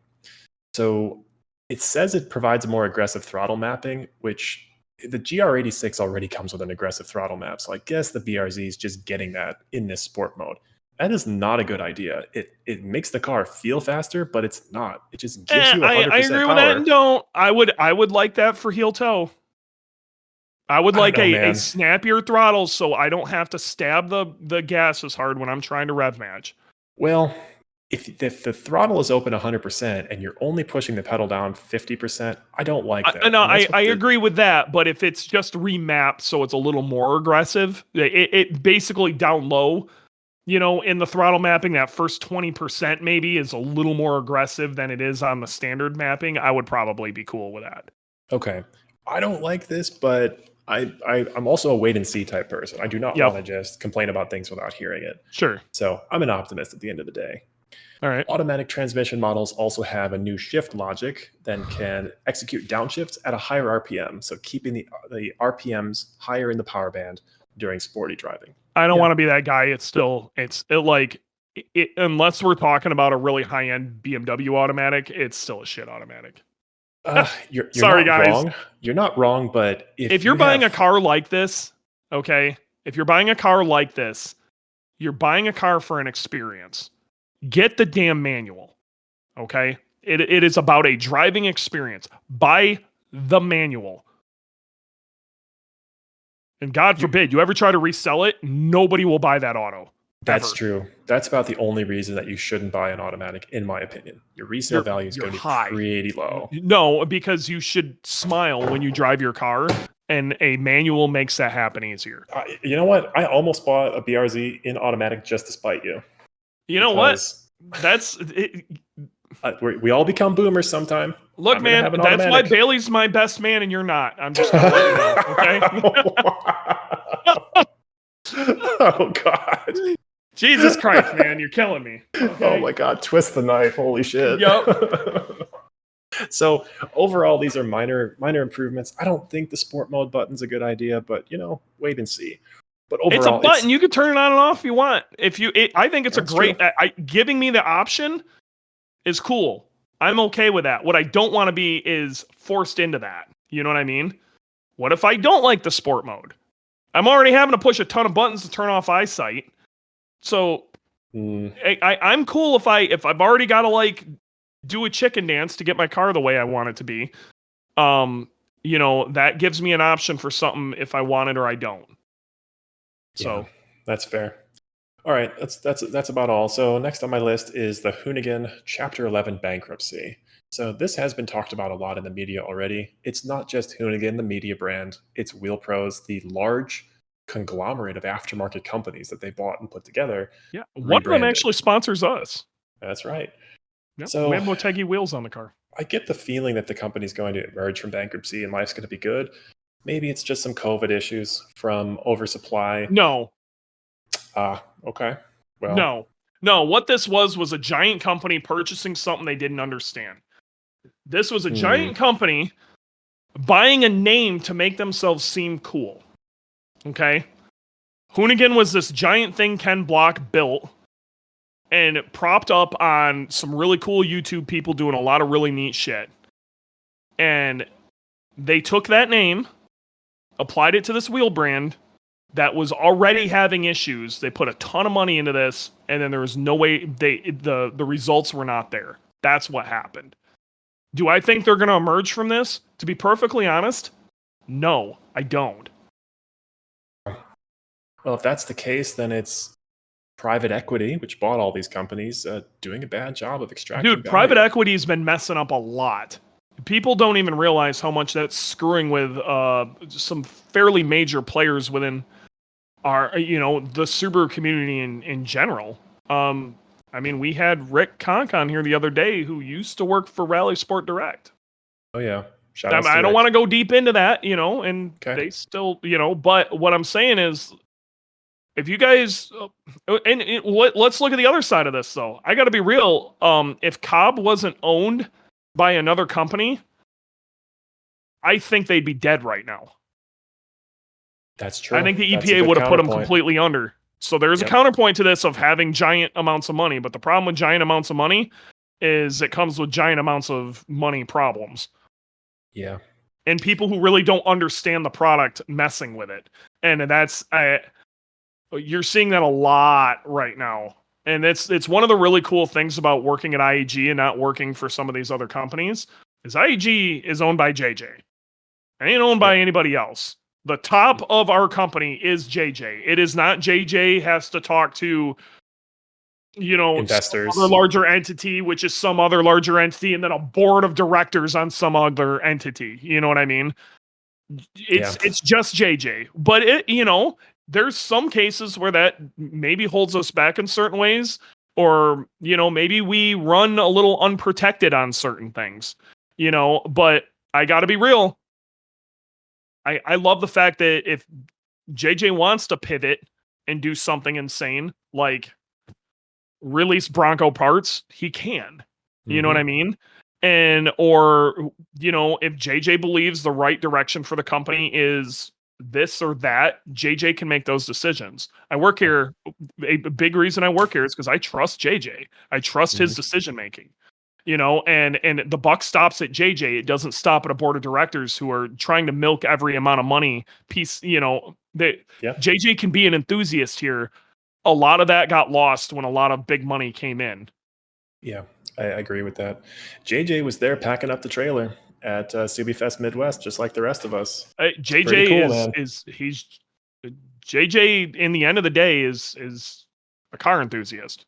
So it says it provides a more aggressive throttle mapping, which the GR86 already comes with an aggressive throttle map. So I guess the BRZ is just getting that in this sport mode. That is not a good idea. It makes the car feel faster, but it's not. It just gives you 100% I agree power. with that. And don't. I would like that for heel toe. I would like a snappier throttle so I don't have to stab the gas as hard when I'm trying to rev match. Well, if the throttle is open 100% and you're only pushing the pedal down 50%, I don't like that. No, I agree with that. But if it's just remapped so it's a little more aggressive, it basically down low, in the throttle mapping, that first 20% maybe is a little more aggressive than it is on the standard mapping. I would probably be cool with that. Okay. I don't like this, but I'm also a wait and see type person. I do not want to just complain about things without hearing it. Sure. So I'm an optimist at the end of the day. All right. Automatic transmission models also have a new shift logic that can execute downshifts at a higher RPM, so keeping the RPMs higher in the power band during sporty driving. I don't want to be that guy. Unless we're talking about a really high-end BMW automatic, it's still a shit automatic. You're Sorry, not guys. Wrong. You're not wrong, but if you're buying a car like this, if you're buying a car like this, you're buying a car for an experience. Get the damn manual, okay? It is about a driving experience. Buy the manual. And God forbid you ever try to resell it, nobody will buy that auto. That's true. That's about the only reason that you shouldn't buy an automatic, in my opinion. Your resale value is going to be pretty low. No, because you should smile when you drive your car, and a manual makes that happen easier. You know what? I almost bought a BRZ in automatic just to spite you. You know what? That's it. We all become boomers sometime. Look, man, that's why Bailey's my best man and you're not. I'm just gonna let you know, okay? Oh, God. Jesus Christ, man, you're killing me. Okay? Oh, my God. Twist the knife. Holy shit. Yep. So, overall, these are minor improvements. I don't think the sport mode button's a good idea, but, wait and see. But overall, it's a button. You can turn it on and off if you want. I think it's a great... giving me the option is cool. I'm okay with that. What I don't want to be is forced into that. You know what I mean? What if I don't like the sport mode? I'm already having to push a ton of buttons to turn off eyesight. So I'm cool if I've already got to do a chicken dance to get my car the way I want it to be. That gives me an option for something if I want it or I don't. So that's fair. All right, that's about all. So next on my list is the Hoonigan Chapter 11 bankruptcy. So this has been talked about a lot in the media already. It's not just Hoonigan, the media brand. It's Wheel Pros, the large conglomerate of aftermarket companies that they bought and put together. Yeah, one of them actually sponsors us. That's right. Yep. So we have Motegi wheels on the car. I get the feeling that the company's going to emerge from bankruptcy and life's going to be good. Maybe it's just some COVID issues from oversupply. No. Okay. Well, No. What this was a giant company purchasing something they didn't understand. This was a giant company buying a name to make themselves seem cool. Okay? Hoonigan was this giant thing Ken Block built and propped up on some really cool YouTube people doing a lot of really neat shit. And they took that name, applied it to this wheel brand that was already having issues. They put a ton of money into this, and then there was no way the results were not there. That's what happened. Do I think they're going to emerge from this? To be perfectly honest, no, I don't. Well, if that's the case, then it's private equity, which bought all these companies, doing a bad job of extracting value. Private equity has been messing up a lot. People don't even realize how much that's screwing with some fairly major players within our, the Subaru community in general. We had Rick Conk on here the other day who used to work for Rally Sport Direct. Oh, yeah. I don't want to go deep into that, and they still, but what I'm saying is, if you guys, let's look at the other side of this though. I got to be real. If Cobb wasn't owned by another company, I think they'd be dead right now. That's true. I think the EPA would have put them completely under. So there's a counterpoint to this of having giant amounts of money, but the problem with giant amounts of money is it comes with giant amounts of money problems. Yeah. And people who really don't understand the product messing with it. And you're seeing that a lot right now. And it's one of the really cool things about working at IAG and not working for some of these other companies is IAG is owned by JJ. It ain't owned by anybody else. The top of our company is JJ. It is not JJ has to talk to, investors, some other larger entity, which is some other larger entity, and then a board of directors on some other entity. You know what I mean? It's just JJ. But there's some cases where that maybe holds us back in certain ways, or maybe we run a little unprotected on certain things. But I got to be real. I love the fact that if JJ wants to pivot and do something insane, like release Bronco parts, he can. You know what I mean? Or if JJ believes the right direction for the company is this or that, JJ can make those decisions. I work here. A big reason I work here is because I trust JJ. I trust his decision making. And the buck stops at JJ. It doesn't stop at a board of directors who are trying to milk every amount of money piece. JJ can be an enthusiast here. A lot of that got lost when a lot of big money came in. Yeah, I agree with that. JJ was there packing up the trailer at SubiFest Midwest, just like the rest of us. JJ JJ in the end of the day is a car enthusiast.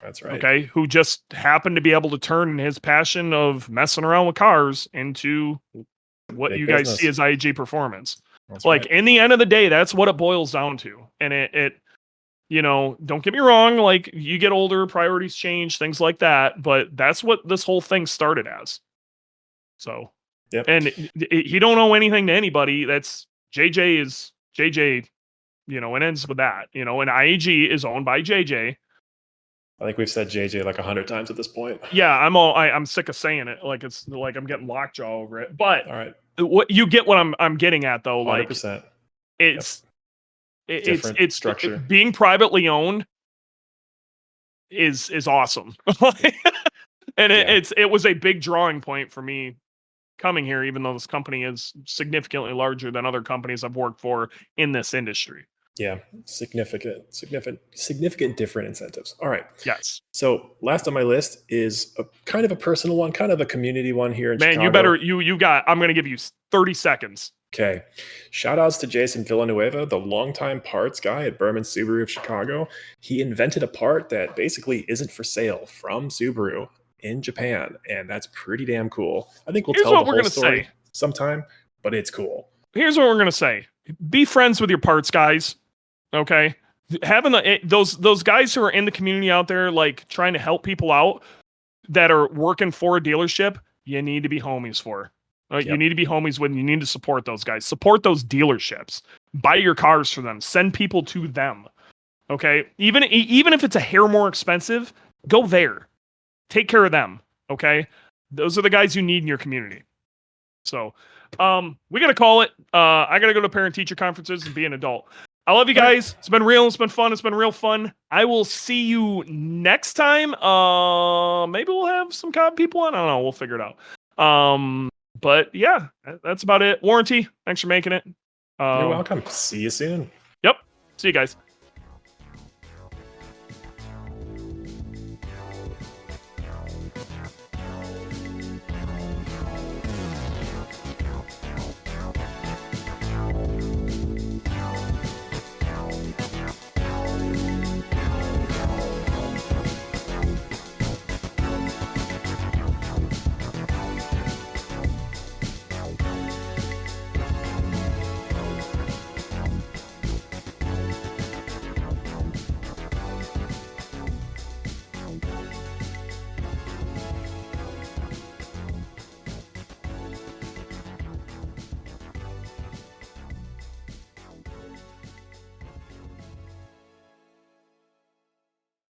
That's right. Okay, who just happened to be able to turn his passion of messing around with cars into what you guys see as IAG performance. That's right. In the end of the day, that's what it boils down to. And it don't get me wrong, like you get older, priorities change, things like that. But that's what this whole thing started as. So, and he don't owe anything to anybody. That's JJ is JJ. It ends with that. And IAG is owned by JJ. I think we've said JJ like 100 times at this point. Yeah, I'm sick of saying it. Like it's like I'm getting lockjaw over it. But all right, what you get what I'm getting at though. 100%. Like it's structure. Being privately owned is awesome. And it was a big drawing point for me coming here, even though this company is significantly larger than other companies I've worked for in this industry. Yeah, significant different incentives. All right. Yes. So last on my list is a kind of a personal one, kind of a community one here in Chicago. Man, you better, I'm going to give you 30 seconds. Okay. Shout outs to Jason Villanueva, the longtime parts guy at Berman Subaru of Chicago. He invented a part that basically isn't for sale from Subaru in Japan, and that's pretty damn cool. I think we'll tell the whole story sometime, but it's cool. Here's what we're going to say. Be friends with your parts guys. Okay, having those guys who are in the community out there, like trying to help people out that are working for a dealership, you need to be homies for. You need to be homies with. You need to support those guys. Support those dealerships. Buy your cars for them. Send people to them. Okay, even if it's a hair more expensive, go there. Take care of them. Okay, those are the guys you need in your community. So, we gotta call it. I gotta go to parent-teacher conferences and be an adult. I love you guys. It's been real. It's been fun. It's been real fun. I will see you next time. Maybe we'll have some Cobb people on. I don't know. We'll figure it out. But yeah, that's about it. Warranty. Thanks for making it. You're welcome. See you soon. Yep. See you guys.